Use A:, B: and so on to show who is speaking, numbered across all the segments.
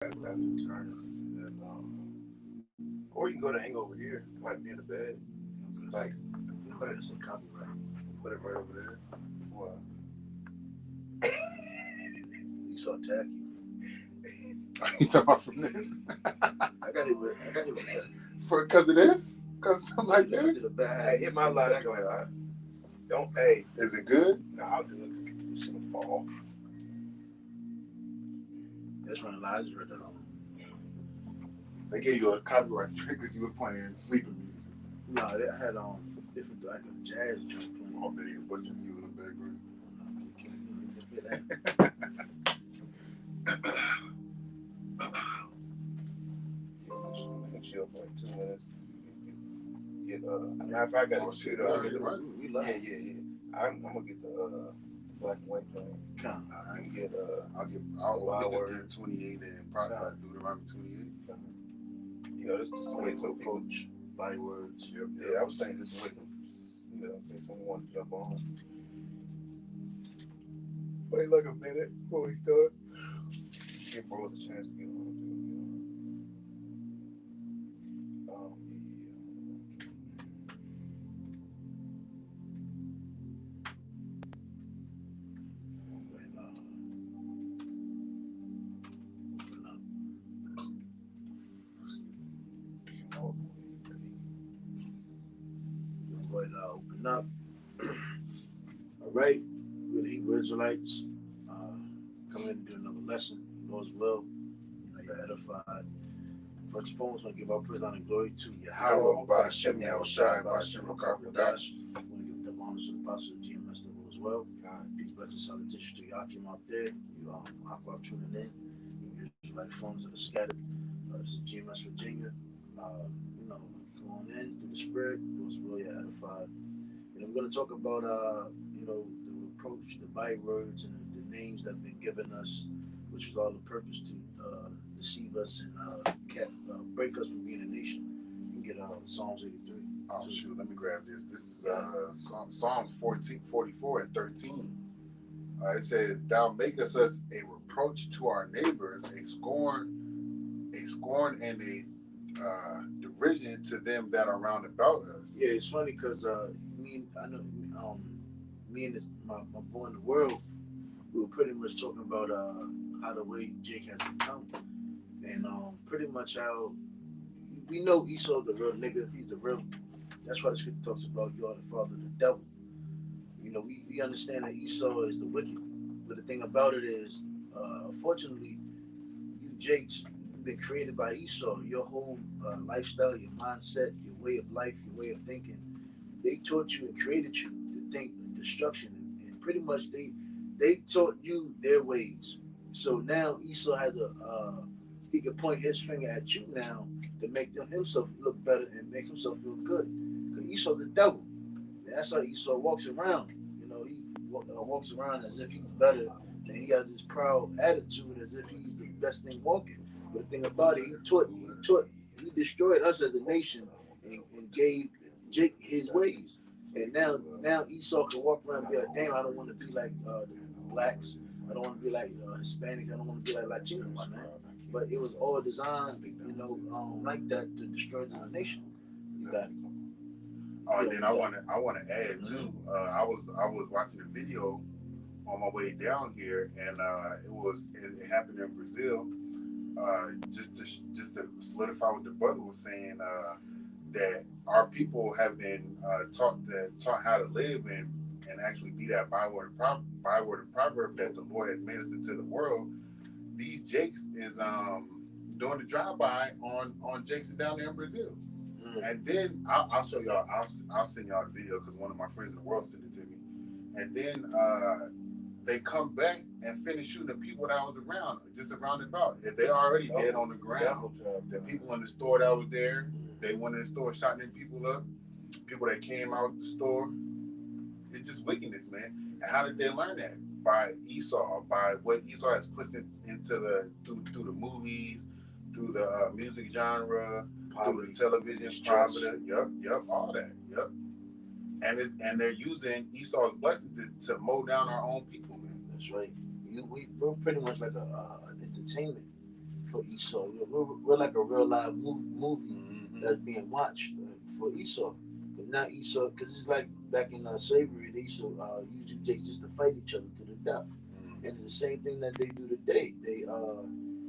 A: That's the turn. And, or you can go to hang over here, like be in the bed, like
B: That's a copyright.
A: put it right over there. Well,
B: You saw tacky.
C: You talking about from this?
B: I got hit with that.
C: For because of this? Because something like
B: I did
C: this?
B: a bad.
A: hey, hit my line joint. Don't. Hey,
C: Is it good?
A: no, I'll do it because it's gonna fall.
B: That's when Elijah heard that on.
C: They gave you a copyright trick because you were playing sleeping music.
B: No, they had different like a jazz joint playing.
C: Oh, they a bunch of you in the background.
A: We can chill for like 2 minutes. Get matter of fact, I got
C: Oh,
A: to
C: shit,
A: shoot up.
C: right.
B: We
A: Yeah,
B: left.
A: yeah. I'm gonna get the black and white thing.
B: Come.
A: I can get
C: I'll get 28 and probably Deuteronomy 28.
A: you know, this is way too
B: Reproach, bywords.
C: Yep.
A: Yeah, I was saying this way, you know, in case someone wanted to jump on. Wait like a minute before we start. Give Rose a chance to get on.
B: Go ahead and open up. All right, we're the Hebrew Israelites. Coming in and do another lesson. Lord's will. You're edified. First and foremost, I want to give our praise, honor, and glory to Yahweh,
C: by Hashem Yahushai, by Hashem Rakakwadash.
B: I want to give double honors to the apostle of GMS level as well. Peace, blessings, salutations to Yakim out there. You Aqua tuning in. You Israelite forms that are scattered. This is GMS Virginia. Going in through the spirit, Lord's will, you're edified. And we're going to talk about, the reproach, the bywords, and the names that have been given us, which was all the purpose to deceive us and break us from being a nation. You can get Psalms 83.
C: Oh, shoot, let me grab this. This is Psalms 44 and 13. It says, "Thou makest us a reproach to our neighbors, a scorn and a derision to them that are round about us."
B: Yeah, it's funny because me and my boy in the world, we were pretty much talking about how the way Jake has become, and pretty much how we know Esau the real nigga. He's the real. That's why the scripture talks about you are the father of the devil. You know, we understand that Esau is the wicked, but the thing about it is, unfortunately, you Jakes, you've been created by Esau. Your whole lifestyle, your mindset, your way of life, your way of thinking, they taught you and created you to think destruction, and pretty much they taught you their ways. So now Esau has he can point his finger at you now to make himself look better and make himself feel good. Because Esau the devil. And that's how Esau walks around. You know, he walks around as if he's better, and he has this proud attitude as if he's the best thing walking. But the thing about it, he destroyed us as a nation and gave Jake his ways. And now Esau can walk around and be like, damn, I don't want to be like the blacks. I don't want to be like Hispanic. I don't want to be like Latinos, man. But it was all designed, like that to destroy the nation. You got it.
C: Oh, and then I want to add too. I was watching a video on my way down here, and it happened in Brazil. Just to solidify what the brother was saying, that our people have been taught how to live and actually be that byword and proverb that the Lord has made us into the world. These Jakes is doing the drive-by on Jakes down there in Brazil. And then I'll show y'all. I'll send y'all the video because one of my friends in the world sent it to me. And then they come back and finish shooting the people that I was around about. If they already dead on the ground, the people in the store that was there, they went in the store, shot them people up. People that came out the store. It's just wickedness, man. And how did they learn that? By Esau, by what Esau has pushed into through the movies, through the music genre, through the television, poverty. Yep, all that. Yep. And they're using Esau's blessing to mow down our own people, man.
B: That's right. We're pretty much like a entertainment for Esau. We're like a real live movie that's being watched for Esau. Because now Esau, because it's like back in slavery, they used to use you jakes just to fight each other to the death. And it's the same thing that they do today.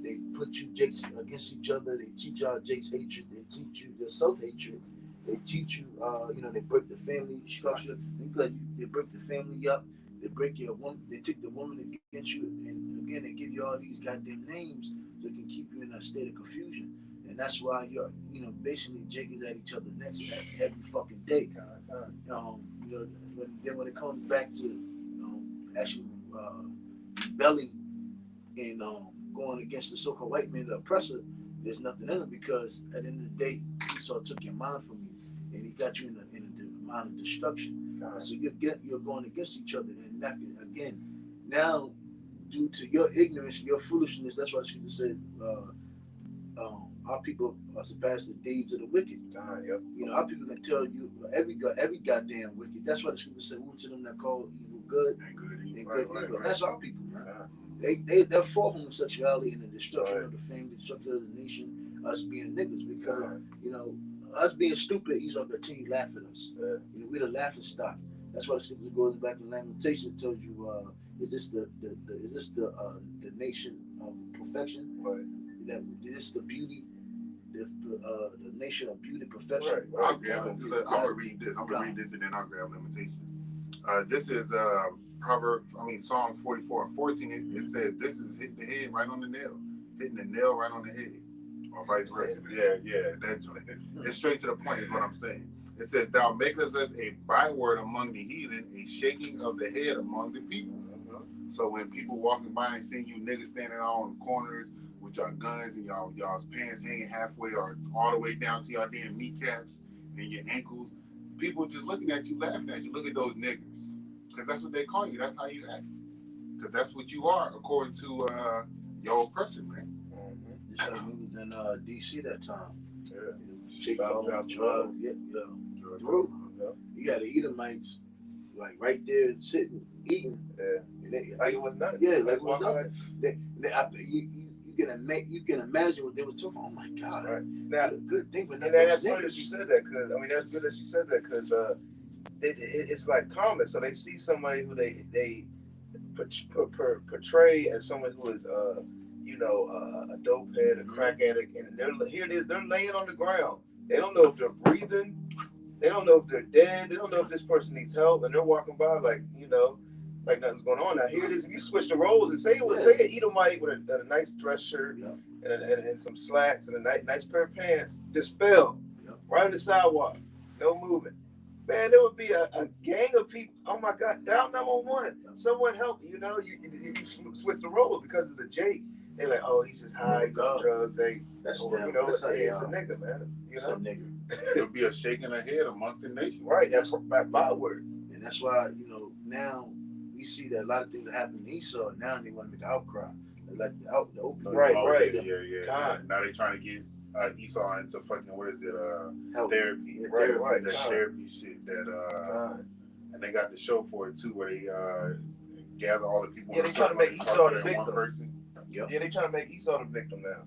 B: They put you jakes against each other. They teach y'all jakes hatred. They teach you their self hatred. They teach you, they break the family structure. They break the family up. They break your woman. They take the woman against you, and again they give you all these goddamn names so it can keep you in a state of confusion. And that's why you're, basically jigging at each other's necks every fucking day. When it comes back to actually rebelling and going against the so-called white man, the oppressor, there's nothing in it because at the end of the day, Esau took your mind from you and he got you in a mind of destruction. So you're going against each other, and that, again, now due to your ignorance, your foolishness, that's why the scripture said, our people are surpassed the deeds of the wicked. Our people can tell you every goddamn wicked. That's why the scripture said, "Woe to them that call evil good and good evil." Right. That's our people, man. They're for homosexuality and the destruction of the family, the destruction of the nation, us being niggas, because us being stupid, Esau continue to laugh at us. We're the laughing stock. That's why the scripture goes back to Lamentation. It tells you, is this the nation of perfection?
A: Right.
B: Is this the beauty, the nation of beauty, perfection?
C: Right. I'm gonna read this. I'm gonna read this and then I'll grab Lamentation. This is Psalms 44:14. It says, "This is hitting the head right on the nail, hitting the nail right on the head." Or vice versa. Yeah, that's it's straight to the point is what I'm saying. It says, "Thou makest us a byword among the heathen, a shaking of the head among the people." So when people walking by and seeing you niggas standing out on the corners with your guns and y'all's pants hanging halfway or all the way down to y'all damn kneecaps and your ankles, people just looking at you, laughing at you. Look at those niggas, because that's what they call you. That's how you act, because that's what you are according to your oppressor, man.
B: Just like we was in DC that time.
A: Drugs.
B: Thru. You got the Edomites, like right there sitting, eating.
A: And like it was nothing.
B: Yeah, like it was nothing. You can imagine what they were talking. Oh my God!
A: Right. Now,
B: good thing, but
A: that's funny that you said that, because that's good that you said that, because it's like common. So they see somebody who they portray as someone who is a dope head, a crack addict, and they're laying on the ground. They don't know if they're breathing. They don't know if they're dead. They don't know if this person needs help, and they're walking by like nothing's going on. Now here it is. If you switch the roles and say an Edomite with a nice dress shirt and some slacks and a nice pair of pants just fell right on the sidewalk, no moving. Man, there would be a gang of people. Oh my God, down 911. Someone help. You switch the role because it's a Jake. They're like, oh, he's just high, he's on drugs. It's a nigga, man.
B: It's a nigga.
C: There'll be a shaking of head amongst the nation.
A: Right, that's that byword.
B: And that's why, now we see that a lot of things that happen in Esau, now they want to make an outcry. Like the open.
A: Right.
C: Yeah. Now they trying to get Esau into fucking, therapy.
A: Right.
C: That therapy shit that and they got the show for it too, where they gather all the people.
A: Yeah, they trying to make Esau the victim.
C: One person.
A: Yeah, they trying to make Esau the victim now.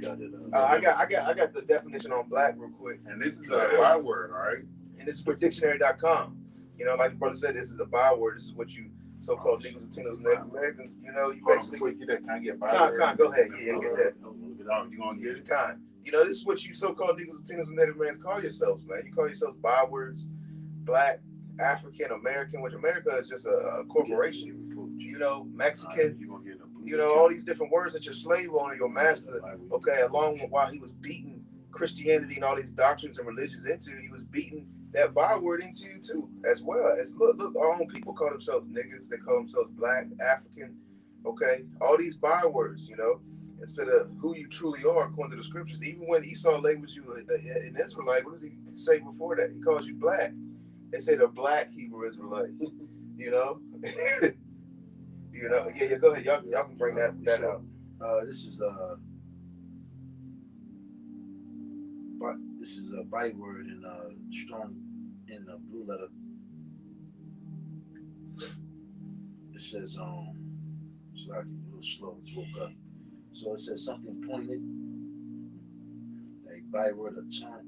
B: Got it,
A: I got the definition on black real quick.
C: And this is a byword, all right?
A: And this is for dictionary.com. Like the brother said, this is a byword. This is what you so-called Negroes, Latinos, and Native Americans, you basically.
C: Before you get that, can I get byword?
A: Go ahead. Yeah, get that.
C: You gonna get it?
A: This is what you so-called Negroes, Latinos, and Native Americans call yourselves, man. You call yourselves bywords, black, African, American, which America is just a corporation. Mexican. All these different words that your slave owner, your master, along with while he was beating Christianity and all these doctrines and religions into, he was beating that byword into you too, as well. As look, our own people call themselves niggas, they call themselves black, African, all these bywords, instead of who you truly are according to the scriptures. Even when Esau labels you an Israelite, what does he say before that? He calls you black. They say they're black Hebrew Israelites, Yeah, go ahead. Y'all can bring that out.
B: This is a byword in strong in the blue letter. It says it's like a little slow. It's woke up. So it says something pointed, like byword or taunt.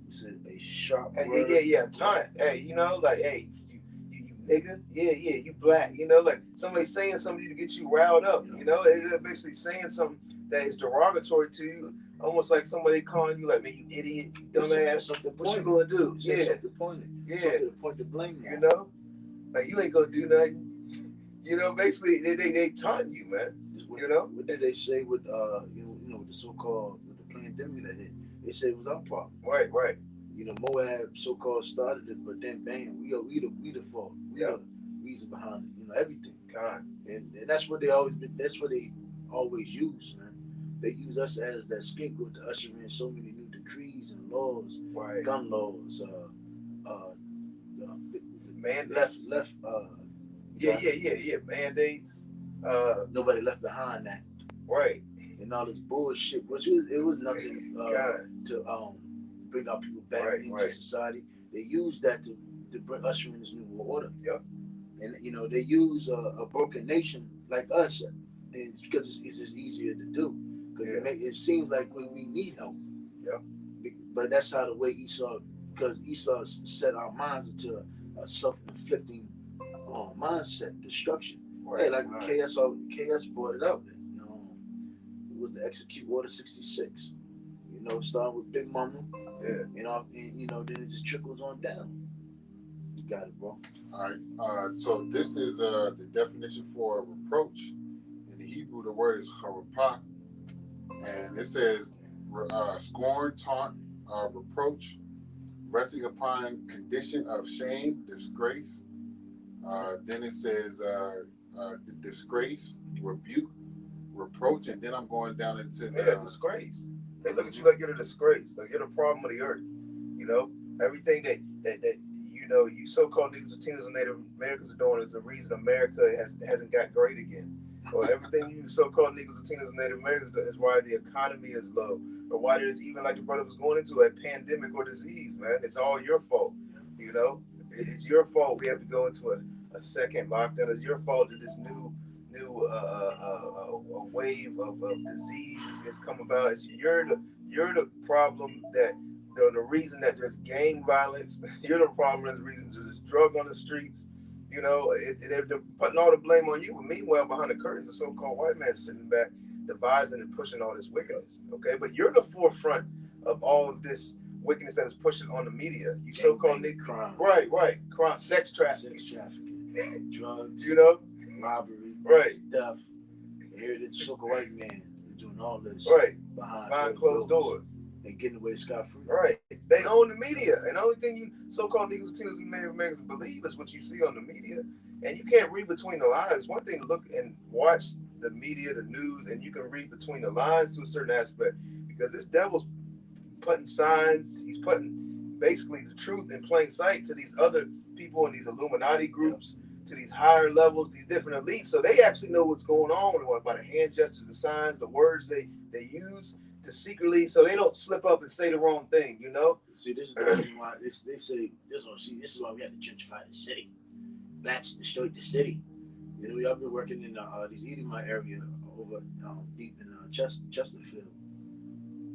B: It says a sharp word.
A: Taunt. Hey, like, hey, you nigga, you black. Like somebody saying something to get you riled up. It's basically saying something that is derogatory to you, almost like somebody calling you like, man, you idiot, you dumbass.
B: Something
A: what you gonna do?
B: Something pointed. Something to point the blame on.
A: Like you ain't gonna do nothing. Basically they taunting you, man.
B: What did they say with with the so-called with the pandemic that hit? They said it was our problem.
A: Right.
B: Moab so-called started it, but then bam, we the fault. We the reason behind everything.
A: God.
B: And that's what they always been. That's what they always use, man. They use us as that scapegoat to usher in so many new decrees and laws,
A: right.
B: Gun laws,
A: mandates.
B: left.
A: Mandates.
B: Nobody left behind that.
A: Right.
B: And all this bullshit, which was nothing to bring our people back into society. They use that to bring usher in this new world order.
A: Yep.
B: And they use a broken nation like us, and it's because it's just easier to do. Because it seems like we need help.
A: Yeah.
B: But that's how the way Esau, because Esau set our minds into a self-inflicting mindset, destruction.
A: Right.
B: Hey, like KS brought it up. It was the Execute Order 66. Starting with Big Mama.
A: Yeah.
B: And then it just trickles on down. You got it, bro.
C: All right. So this is the definition for reproach. In the Hebrew, the word is harapah, and it says scorn, taunt, reproach, resting upon condition of shame, disgrace. Then it says disgrace, rebuke, reproach, and then I'm going down into
A: disgrace. They look at you like you're a disgrace, like you're the problem of the earth. Everything that you so-called Negroes, Latinos, and Native Americans are doing is the reason America hasn't got great again. Or everything you so-called Negroes, Latinos, and Native Americans do is why the economy is low, or why there's even, like the brother was going into, a pandemic or disease, man. It's all your fault. It's your fault we have to go into a second lockdown. It's your fault that this new wave of disease is come about. You're the problem that the reason that there's gang violence. You're the problem. That's the reason there's drug on the streets. They're putting all the blame on you. But meanwhile, behind the curtains, the so-called white man sitting back, devising and pushing all this wickedness. Okay, but you're the forefront of all of this wickedness that is pushing on the media. You so-called
B: crime,
A: right, crime, sex trafficking,
B: drugs, robbery, theft. Here, this so-called white man doing all this behind closed doors. And getting away scot-free.
A: Right. They own the media. And the only thing you so-called Negroes, Latinos, and Native Americans believe is what you see on the media. And you can't read between the lines. One thing to look and watch the media, the news, and you can read between the lines to a certain aspect. Because this devil's putting signs, he's putting basically the truth in plain sight to these other people in these Illuminati groups, to these higher levels, these different elites. So they actually know what's going on by the hand gestures, the signs, the words they use to secretly, so they don't slip up and say the wrong thing,
B: See, this is the reason why they say this is why we had to gentrify the city. Blacks destroyed the city. I've been working in these Edomite area over deep in Chesterfield,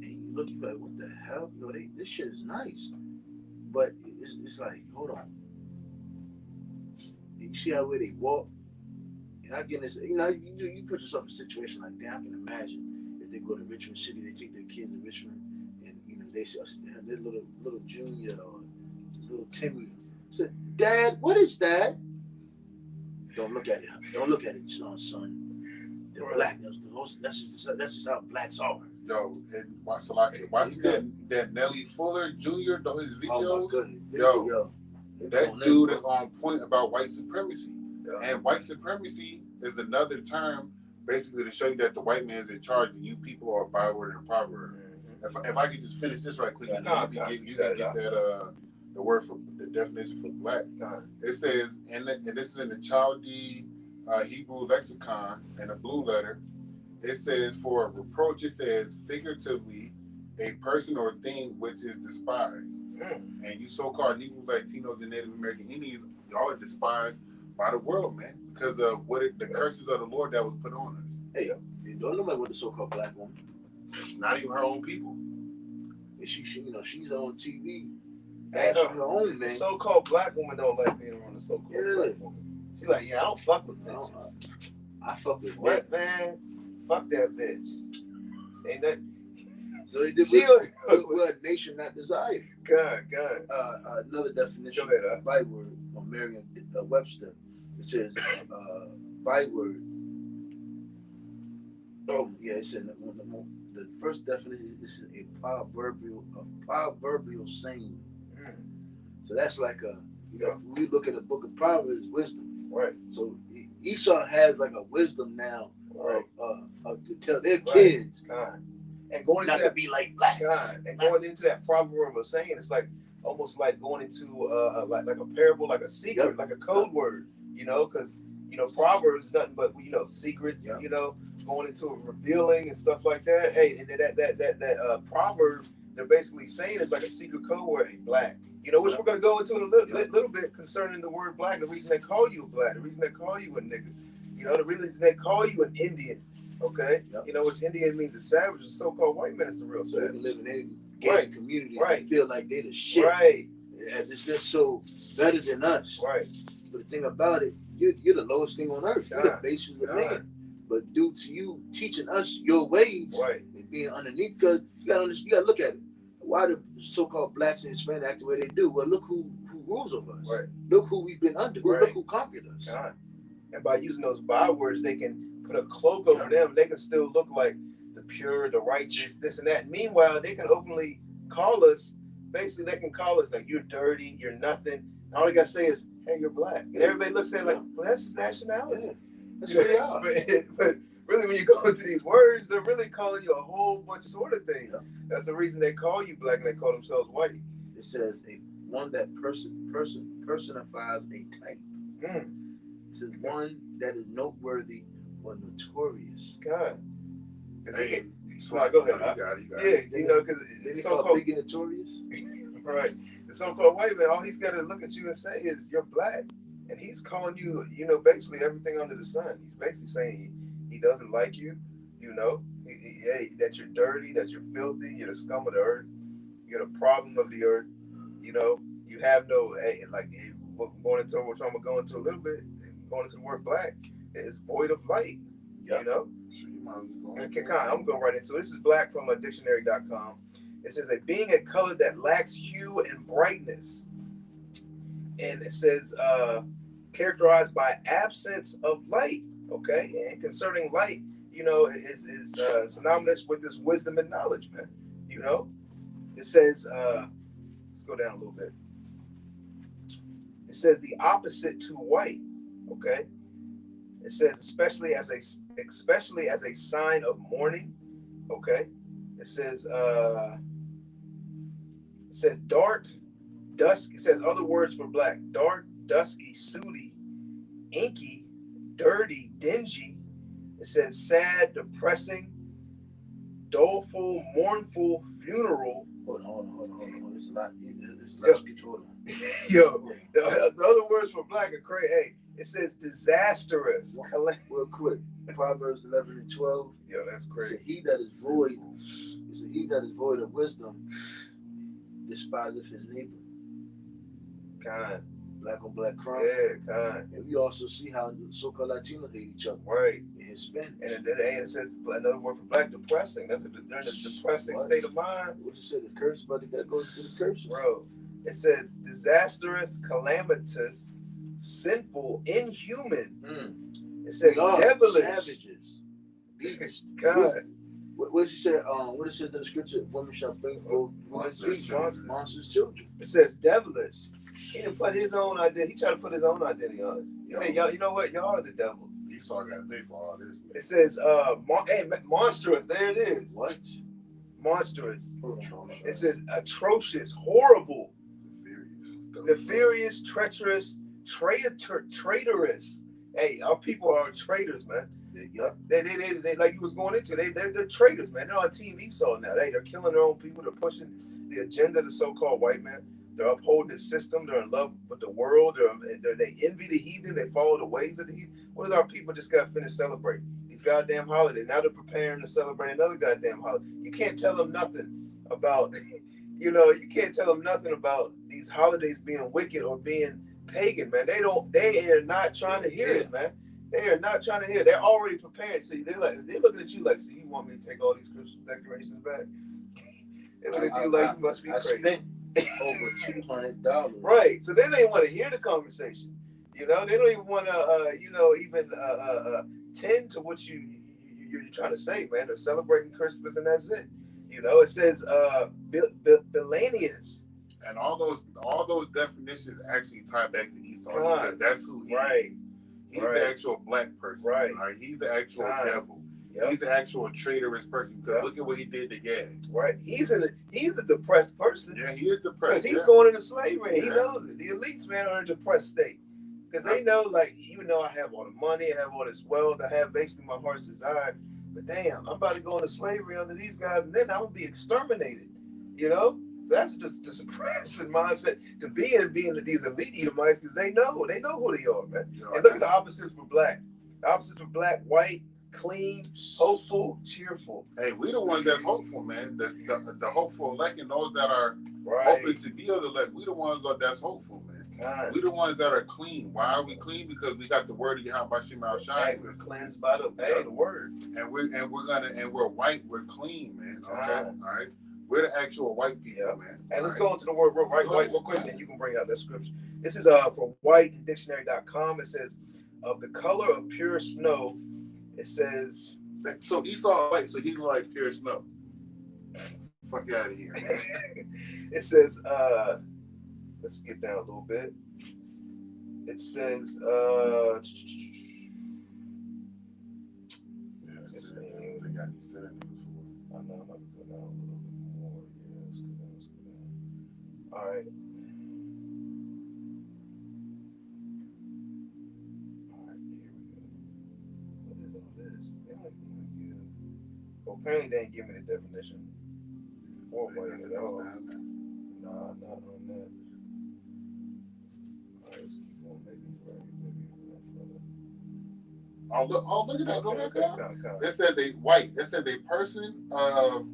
B: and you look, you're like, what the hell? This shit is nice, but it's like, hold on. And you see how way they walk, and I get this. You put yourself in a situation like that. I can imagine. They go to Richmond City, they take their kids to Richmond, and they their little Junior or little Timmy said, "Dad, what is that?" Don't look at it. Don't look at it, son. They're black. That's just how blacks are.
C: Yo, and watch that Nelly Fuller Jr. His videos.
B: Oh my goodness.
C: Yo, that dude is on point about white supremacy, and white supremacy is another term. Basically, to show you that the white man is in charge and you people are byword and proverb. Mm-hmm. If I could just finish this right quick, you can get that the word for the definition for black. It says, and this is in the Chaldee Hebrew lexicon in a blue letter. It says for reproach, it says figuratively a person or thing which is despised. And you so-called Negroes, Latinos, and Native American Indians, y'all are despised by the world, man, because of the curses of the Lord that was put on us.
B: Hey, you don't know about the so-called black woman.
C: Not even her own people.
B: And she's on TV.
A: And
B: Her own
A: the
B: man.
A: so-called black woman don't like being around the so-called black woman. She like, I don't fuck with bitches.
B: I fuck with
A: what, man? Fuck that bitch. Ain't that?
B: So they did what nation not desired.
A: God.
B: Another definition
A: Go ahead,
B: of byword on Merriam-Webster. It says byword. Oh yeah, it said the first definition is a proverbial saying. So that's like we look at the book of Proverbs, wisdom.
A: Right.
B: So Esau has like a wisdom now of to tell their kids.
A: God. And going into
B: not to be like blacks.
A: God. And going into that proverb of saying, it's like almost like going into like a parable, like a secret, like a code word. Because Proverbs is nothing but secrets. Going into a revealing and stuff like that. Hey, and that proverb they're basically saying is like a secret code word. Hey, black. Which we're gonna go into in a little bit concerning the word black. The reason they call you a black. The reason they call you a nigga. The reason they call you an Indian. Okay. Which Indian means a savage. The so-called white man is the real savage.
B: So they live in a gated community. They feel like they're the shit.
A: Right.
B: As if they're so better than us.
A: Right.
B: But the thing about it, you're the lowest thing on earth. You're the basis of man. But due to you teaching us your ways and being underneath, because you gotta look at it. Why do so-called blacks and Hispanic act the way they do? Well, look who rules over us. Right. Look who we've been under. Look who conquered us.
A: And by using those bywords, they can put a cloak over them. They can still look like the pure, the righteous, this and that. Meanwhile, they can openly call us. Basically, they can call us like, you're dirty, you're nothing. All they got to say is, hey, you're black. And everybody looks at it like, well, that's his nationality.
B: Yeah. That's who they are.
A: But really, when you go into these words, they're really calling you a whole bunch of sort of things. Yeah. That's the reason they call you black and they call themselves white.
B: It says one that personifies a type. It says one that is noteworthy or notorious.
A: God.
C: Hey,
A: go ahead.
C: You got it.
A: Because
B: it's so-called big and notorious.
A: Right. The so-called white man, all he's got to look at you and say is, you're black. And he's calling you, basically everything under the sun. He's basically saying he doesn't like you, that you're dirty, that you're filthy, you're the scum of the earth, you're the problem of the earth. You have no, going into which I'm going to go into a little bit, going into the word black, is void of light, I'm going to go right into it. This is black from dictionary.com. It says, a being a color that lacks hue and brightness. And it says, characterized by absence of light, okay? And concerning light, is synonymous with this wisdom and knowledge, man. It says, let's go down a little bit. It says the opposite to white, okay? It says especially as a sign of mourning, okay? It says dark, dusk. It says other words for black: dark, dusky, sooty, inky, dirty, dingy. It says sad, depressing, doleful, mournful, funeral.
B: Hold on. It's a lot.
A: Yo, the other words for black are crazy. Hey, it says disastrous.
B: Real quick, Proverbs 11:12.
A: Yo, that's crazy.
B: He that is void of wisdom despiseth his neighbor.
A: Kind.
B: Black on black crime.
A: Yeah, kind.
B: And we also see how the so-called Latinos hate each other.
A: Right.
B: And Hispanic.
A: And then it says another word for black, depressing. They're in a depressing state of mind.
B: What you said, the curse, but that goes to the curses.
A: Bro, it says disastrous, calamitous, sinful, inhuman. It says devilish.
B: Savages. Beasts.
A: God.
B: What she said? What it says in the scripture? Women shall bring forth monsters' children.
A: It says devilish. He didn't put his own identity. He tried to put his own identity on us. He said, "Y'all, you know what? Y'all are the devils."
C: Esau got to pay for all this. Man.
A: It says, monstrous. There it is.
B: What?
A: Monstrous. It says atrocious, horrible, nefarious, treacherous, traitorous. Hey, our people are traitors, man. They like you was going into. They're traitors, man. They're on Team Esau now. They're killing their own people. They're pushing the agenda of the so-called white man. They're upholding the system. They're in love with the world. They envy the heathen. They follow the ways of the heathen. What is our people just got finished celebrating? These goddamn holidays. Now they're preparing to celebrate another goddamn holiday. You can't tell them nothing about, you can't tell them nothing about these holidays being wicked or being pagan, man. They are not trying to hear it, man. They are not trying to hear it. They're already prepared. So they're looking at you like, so you want me to take all these Christmas decorations back? They look at you like you must be crazy.
B: Spent over $200.
A: Right. So they don't even want to hear the conversation. They don't even want to, tend to what you're trying to say, man. They're celebrating Christmas and that's it. It says Bilanius.
C: And all those definitions actually tie back to Esau because that's who he is. He's the actual black person. Right. He's the actual devil. Yep. He's the actual traitorous person. Because look at what he did to Gad.
A: Right. He's a depressed person.
C: Yeah, he is depressed.
A: Because he's going into slavery. Yeah. He knows it. The elites, man, are in a depressed state. Because they know, like, even though I have all the money, I have all this wealth, I have basically my heart's desire, but damn, I'm about to go into slavery under these guys, and then I'm going to be exterminated. So that's just a depressing mindset to be in, being these elite Edomites, because they know who they are, man. And look at the opposites for black. The opposites for black: white, clean, hopeful, cheerful.
C: Hey, we the ones that's hopeful, man. That's the hopeful elect, and those that are hoping to be of the elect. We the ones that's hopeful, man. We the ones that are clean. Why are we clean? Because we got the word of Yahweh Shai.
A: We're cleansed by the word.
C: And we're white. We're clean, man. Okay, all right. We're the actual white people, man.
A: And let's go into the word white real quick, and you can bring out that scripture. This is for white in dictionary.com. It says, of the color of pure snow. It says,
C: so Esau white, so he's like pure snow. Fuck out of here.
A: It says, let's skip down a little bit. It says,
C: they got these synonyms for it.
A: I know, I'm going to go down a little bit more. Yeah, let's go down. All right. Apparently they ain't giving me the definition for white at all. Nah, not on that. Alright, let's keep going. Maybe
C: look at that. Go back down. It says a white. It says a person of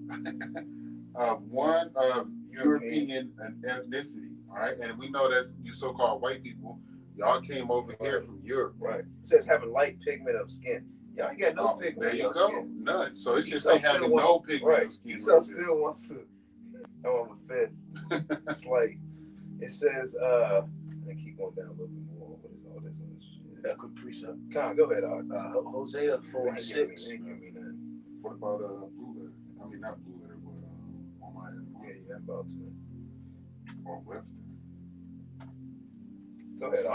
C: one of European ethnicity. All right, and we know that you so-called white people, y'all came over here from Europe.
A: Right. It says having light pigment of skin. Y'all ain't got no pigment.
C: There you go. Skin. None. So it's just like having no pigment of skin.
A: Esau still wants to. I'm a fifth. It's like, it says, and keep going down a little bit more. What is all this other shit?
B: That quick precept.
A: Con, go ahead,
B: Hosea 4:6.
C: What about blue letter? I mean, not blue letter, but on my
A: yeah, I'm about to.
C: Or Webster.
A: Go ahead,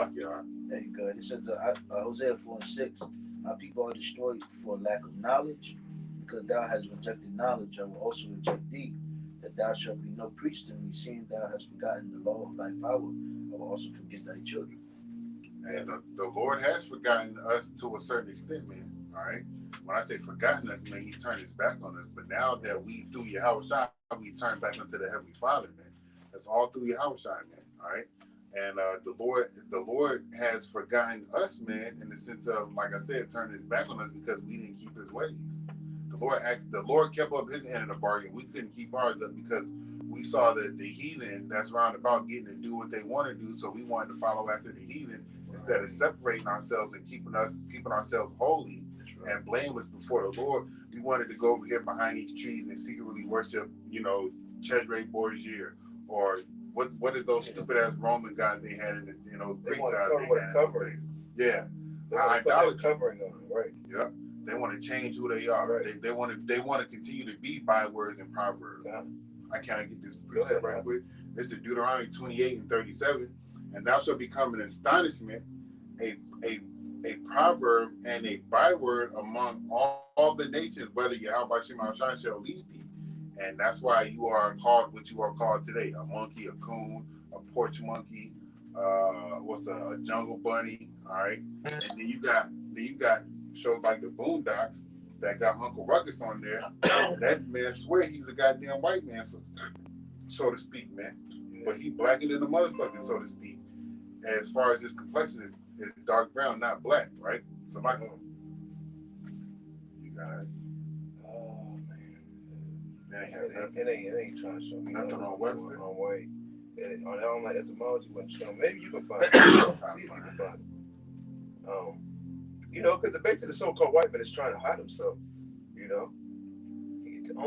B: Hey, good. It says Hosea 4:6. My people are destroyed for lack of knowledge, because thou hast rejected knowledge. I will also reject thee, that thou shalt be no priest to me, seeing thou hast forgotten the law of thy power. I will also forget thy children.
C: And the Lord has forgotten us to a certain extent, man. All right. When I say forgotten us, man, He turned His back on us. But now that we through Yahweh Shai, we turn back into the Heavenly Father, man. That's all through Yahweh Shai, man. All right. And the Lord has forgotten us, man, in the sense of, like I said, turned His back on us because we didn't keep His ways. The Lord kept up His end of the bargain. We couldn't keep ours up because we saw the heathen that's round about getting to do what they want to do. So we wanted to follow after the heathen instead of separating ourselves and keeping ourselves holy and blameless before the Lord. We wanted to go over here behind these trees and secretly worship, Chedre Borgier, or what is those stupid ass Roman gods they had in the
A: Greek gods?
C: Yeah,
A: idolatry covering on, right?
C: Yeah, they want to change who they are. Right. They want to continue to be bywords and proverbs. Yeah. I can't get this precept right quick. This is Deuteronomy 28:37, and thou shalt become an astonishment, a proverb and a byword among all the nations, whether Yahweh Shai shall lead thee. And that's why you are called what you are called today: a monkey, a coon, a porch monkey, a jungle bunny. All right, and then you got shows like the Boondocks that got Uncle Ruckus on there. That man swear he's a goddamn white man, so to speak, man. but he blacker than the motherfucker, so to speak. As far as his complexion is dark brown, not black, right? So like, you got it.
A: Oh man,
C: It
A: ain't trying to show me
C: nothing on Webster.
A: On white. On online etymology, wouldn't show. Maybe you can find it. See if you can find it. You know, because basically the so-called white man is trying to hide himself. You know,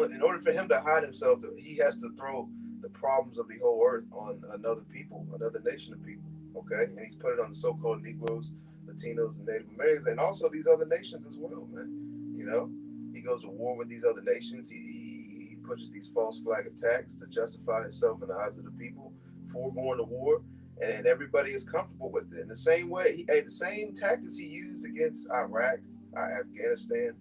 A: in order for him to hide himself, he has to throw the problems of the whole earth on another people, another nation of people. Okay, and he's put it on the so-called Negroes, Latinos, and Native Americans, and also these other nations as well, man. You know, he goes to war with these other nations. He pushes these false flag attacks to justify himself in the eyes of the people for going to war, and everybody is comfortable with it. In the same way, the same tactics he used against Iraq, Afghanistan,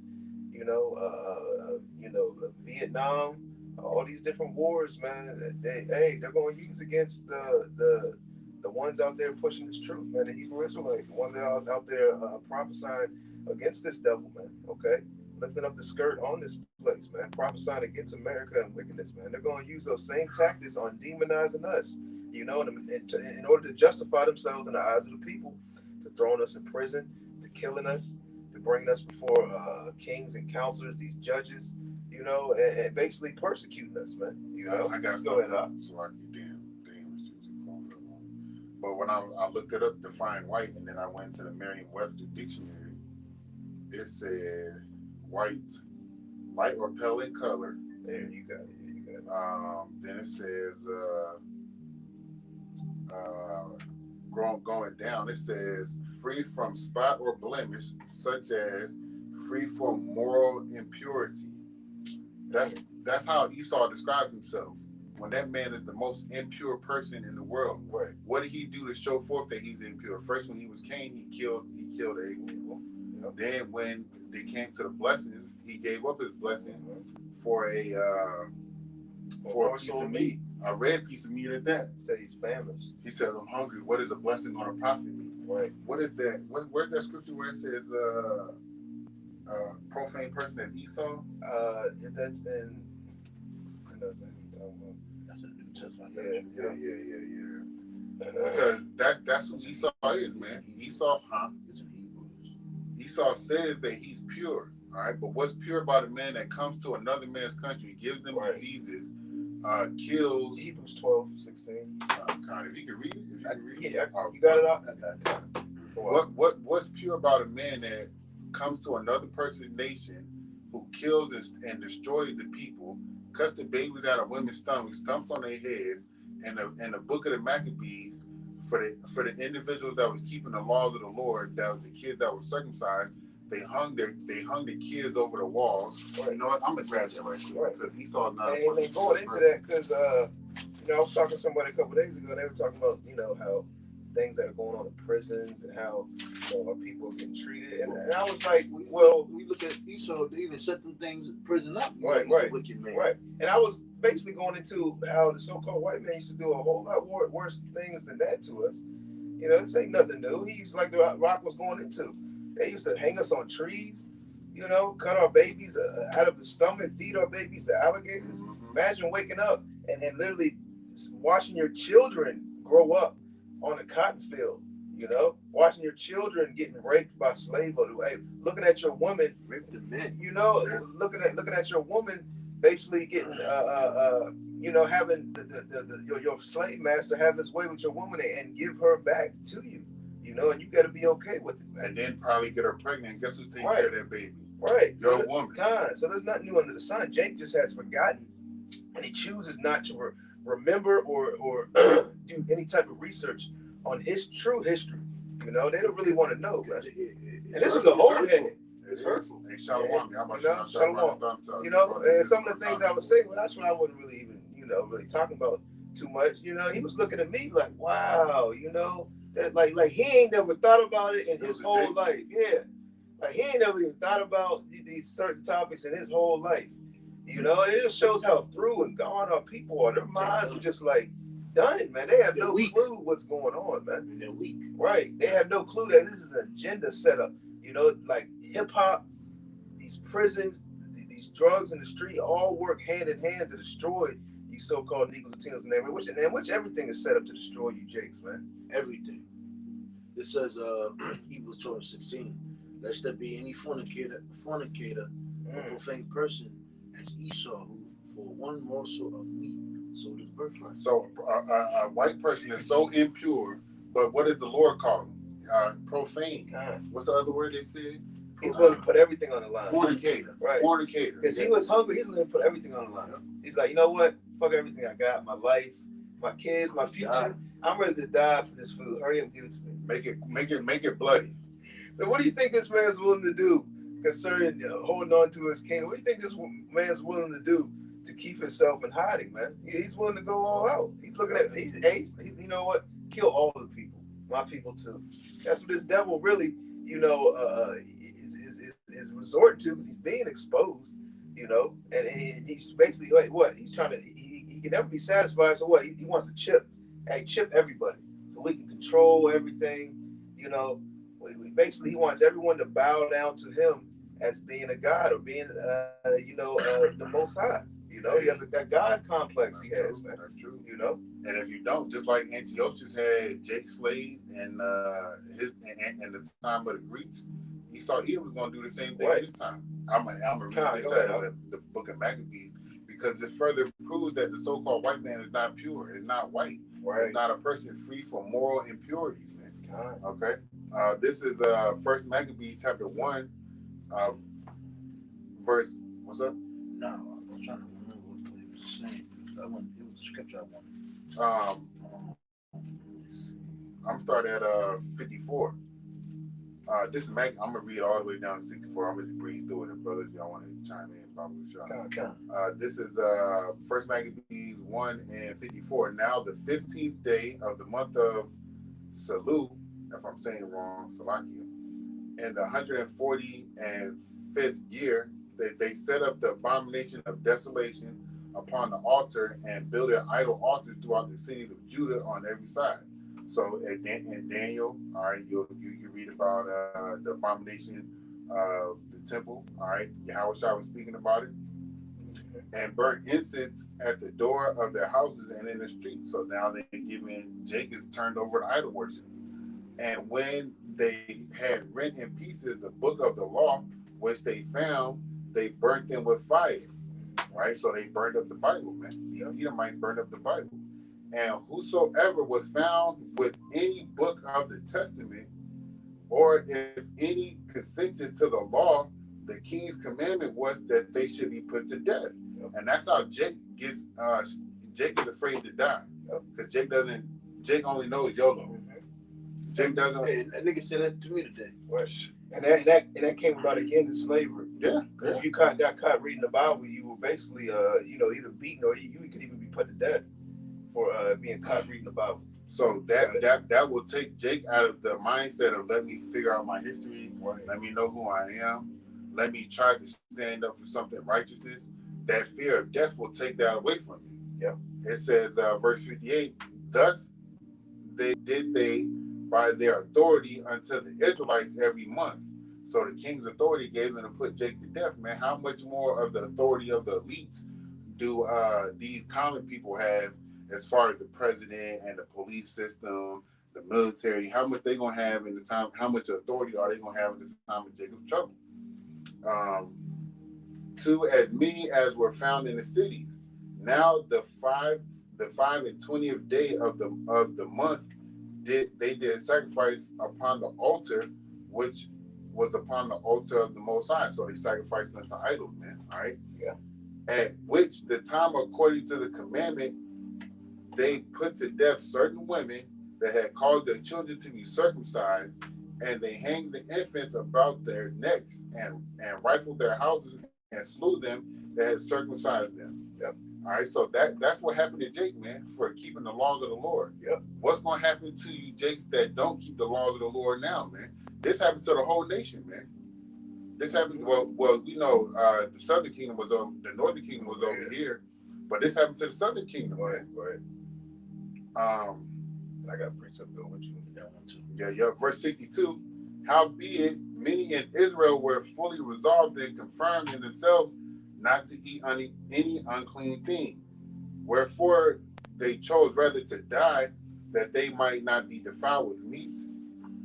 A: Vietnam, all these different wars, man. They're going to use against the ones out there pushing this truth, man. The Hebrew Israelites, the ones that are out there prophesying against this devil, man. Okay, lifting up the skirt on this place, man. Prophesying against America and wickedness, man. They're going to use those same tactics on demonizing us, in order to justify themselves in the eyes of the people, to throwing us in prison, to killing us, to bringing us before kings and counselors, these judges, and basically persecuting us, man.
C: I got something up, so I can damn. But when I looked it up, define white, and then I went to the Merriam-Webster dictionary, it said white, light or pale in color.
A: There you got it.
C: Then it says going down, it says free from spot or blemish, such as free from moral impurity. That's how Esau describes himself. When that man is the most impure person in the world,
A: right?
C: What did he do to show forth that he's impure? First, when he was Cain, he killed Abel. Yep. Then, when they came to the blessings, he gave up his blessing for a piece of meat, a red piece of meat at that.
A: He said he's famished.
C: He said, "I'm hungry. What is a blessing going to profit me?"
A: Right.
C: What is that? Where's that scripture where it says profane person as Esau?
A: That's in. I know exactly what you're talking about.
B: That's a New Testament.
C: Yeah. Because that's who Esau is, man. Esau,
B: It's in Hebrews.
C: Esau says that he's pure, all right? But what's pure about a man that comes to another man's country, gives them diseases, kills?
A: Hebrews 12:16.
C: God, if you can read it.
A: Yeah, you got it out.
C: What's pure about a man that comes to another person's nation, who kills and destroys the people, cuts the babies out of women's stomachs, stumps on their heads, and the book of the Maccabees, for the individuals that was keeping the laws of the Lord, that was the kids that were circumcised, they hung the kids over the walls. Right. You know what? I'm gonna grab that right here because Esau not.
A: And they going into that because I was talking to somebody a couple days ago, and they were talking about how things that are going on in prisons and how our people are getting treated, and I was like, well,
B: we look at Esau, they even set them things in prison up.
A: Right.
B: He's a wicked man.
A: Right. And I was basically going into how the so-called white man used to do a whole lot worse things than that to us. This ain't nothing new. He's like the Rock was going into. They used to hang us on trees, cut our babies out of the stomach, feed our babies to alligators. Mm-hmm. Imagine waking up and literally watching your children grow up on a cotton field, watching your children getting raped by slave owners, looking at your woman,
B: raped the men,
A: looking at your woman basically getting, having your slave master have his way with your woman and give her back to you, and you got to be okay with it.
C: And then probably get her pregnant. And guess who's taking care of that baby?
A: Right.
C: Your woman.
A: God. So there's nothing new under the sun. Jake just has forgotten, and he chooses not to remember or do any type of research on his true history. They don't really want to know, man. And this is a old head.
C: It's hurtful. Hey, Shalom.
A: Shalom. And some of the things I was saying, well, that's what I wasn't really even, really talking about too much. He was looking at me like, wow, that like he ain't never thought about it in his whole life. Yeah. Like he ain't never even thought about these certain topics in his whole life. It just shows how through and gone our people are. Their minds are just like done, man. They have no clue what's going on, man.
B: And they're weak.
A: Right. They have no clue that this is an agenda set up. Like hip hop, these prisons, these drugs in the street all work hand in hand to destroy, you so-called Negroes, Latinos, and which everything is set up to destroy you, Jakes, man.
B: Everything. It says, Hebrews 12:16, lest there be any fornicator, or profane person as Esau, who for one morsel of meat sold his birthright.
C: So a white person is so impure, but what did the Lord call him? Profane. What's the other word they said?
A: He's willing to put everything on the line.
C: Fornicator.
A: Right.
C: Fornicator.
A: Because he was hungry, he's willing to put everything on the line. He's like, you know what? Fuck everything I got, my life, my kids, my future. I'm ready to die for this food. Hurry up and give it to me.
C: Make it bloody.
A: So what do you think this man's willing to do concerning holding on to his kingdom? What do you think this man's willing to do to keep himself in hiding, man? He's willing to go all out. He's looking at, he's you know what? Kill all of the people. My people too. That's what this devil really, is resorting to, because he's being exposed, and he's basically like what? He's trying to, he can never be satisfied. So what? He wants to chip everybody so we can control everything, Basically, he wants everyone to bow down to him as being a god or being, the Most High. He has that God complex. He has, man.
C: That's true.
A: And
C: if you don't, just like Antiochus had Jake slave and the time of the Greeks, he saw he was going to do the same thing this time. I'm gonna read this out of the book of Maccabees, because it further proves that the so-called white man is not pure, is not white, it's not a person free from moral impurities, man. Okay. This is First Maccabees chapter 1, verse. What's up?
B: No, I was trying to remember what it was saying. It was the scripture I wanted.
C: I'm starting at 54. This is I'm gonna read all the way down to 64. I'm gonna just breeze through it, and brothers, y'all want to chime in, probably shot. This is First Maccabees 1 and 54. Now the 15th day of the month of Salu, if I'm saying it wrong, Salakia, in the 145th year, they set up the abomination of desolation upon the altar and built idol altars throughout the cities of Judah on every side. So in Daniel, all right, you read about the abomination of the temple, all right. Yahushua was speaking about it, and burnt incense at the door of their houses and in the streets. So now Jake is turned over to idol worship. And when they had rent in pieces the book of the law, which they found, they burnt them with fire, right? So they burned up the Bible, man. The Edomites burned up the Bible. And whosoever was found with any book of the testament, or if any consented to the law, the king's commandment was that they should be put to death. And that's how Jake gets. Jake is afraid to die, because Jake only knows YOLO. Jake doesn't.
B: Hey, that nigga said that to me today.
A: And that came about again in slavery.
C: Yeah.
A: Because if you got caught reading the Bible, you were basically either beaten or you could even be put to death for being caught reading the Bible.
C: So that will take Jake out of the mindset of, let me figure out my history, let me know who I am, let me try to stand up for something righteousness. That fear of death will take that away from you.
A: Yeah.
C: It says, verse 58, thus they by their authority unto the Israelites every month. So the king's authority gave them to put Jake to death, man. How much more of the authority of the elites do these common people have, as far as the president and the police system, the military? How much they gonna have in the time? How much authority are they gonna have in the time of Jacob's trouble? To as many as were found in the cities. Now the 5 and 20th day of the month did sacrifice upon the altar, which was upon the altar of the Most High. So they sacrificed unto idols, man. All right.
A: Yeah.
C: At which the time, according to the commandment, they put to death certain women that had caused their children to be circumcised, and they hanged the infants about their necks and rifled their houses and slew them that had circumcised them.
A: Yep.
C: All right, so that's what happened to Jake, man, for keeping the laws of the Lord.
A: Yep.
C: What's going to happen to you, Jakes, that don't keep the laws of the Lord now, man? This happened to the whole nation, man. This happened. Well, we know the Southern Kingdom was over, the Northern Kingdom was over here, but this happened to the Southern Kingdom, man.
A: Right. I got to preach something over you. That one too.
C: Yeah. Verse 62. Howbeit, many in Israel were fully resolved and confirmed in themselves not to eat any unclean thing, Wherefore they chose rather to die, that they might not be defiled with meats,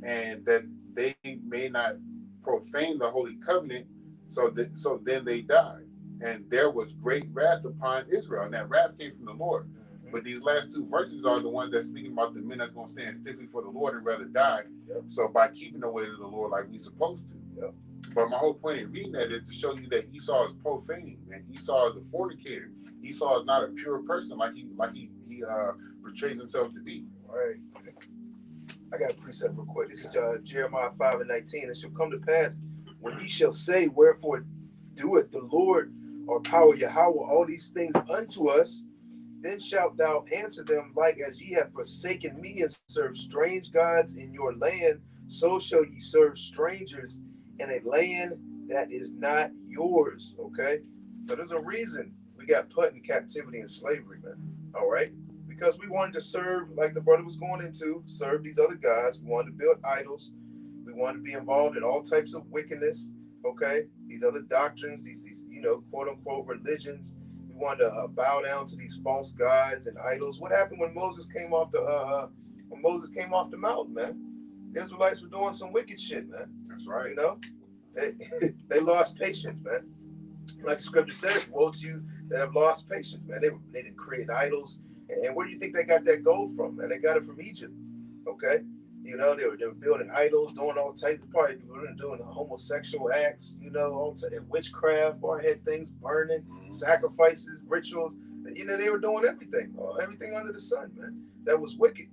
C: and that they may not profane the holy covenant. So then they died, and there was great wrath upon Israel, and that wrath came from the Lord. But these last two verses are the ones that's speaking about the men that's going to stand stiffly for the Lord and rather die.
A: Yep.
C: So by keeping the ways of the Lord like we supposed to.
A: Yep.
C: But my whole point in reading that is to show you that Esau is profane, and Esau is a fornicator. Esau is not a pure person like he portrays himself to be.
A: All right. I got a precept real quick. This is Jeremiah 5:19. It shall come to pass when ye shall say, wherefore doeth the Lord or power Yahweh all these things unto us, then shalt thou answer them, like as ye have forsaken me and served strange gods in your land, so shall ye serve strangers in a land that is not yours. Okay? So there's a reason we got put in captivity and slavery, man. All right? Because we wanted to serve, like the brother was going into, serve these other gods. We wanted to build idols. We wanted to be involved in all types of wickedness. Okay? These other doctrines, these quote unquote religions. We wanted to bow down to these false gods and idols. What happened when Moses came off the mountain, man? The Israelites were doing some wicked shit, man.
C: That's right.
A: You know, they lost patience, man. Like the scripture says, woe to you that have lost patience, man. They didn't create idols. And where do you think they got that gold from, man? They got it from Egypt. Okay, you know, they were building idols, doing all types of probably doing homosexual acts, you know, all types of witchcraft, hard-head things, burning, sacrifices, rituals. You know, they were doing everything under the sun, man. That was wicked.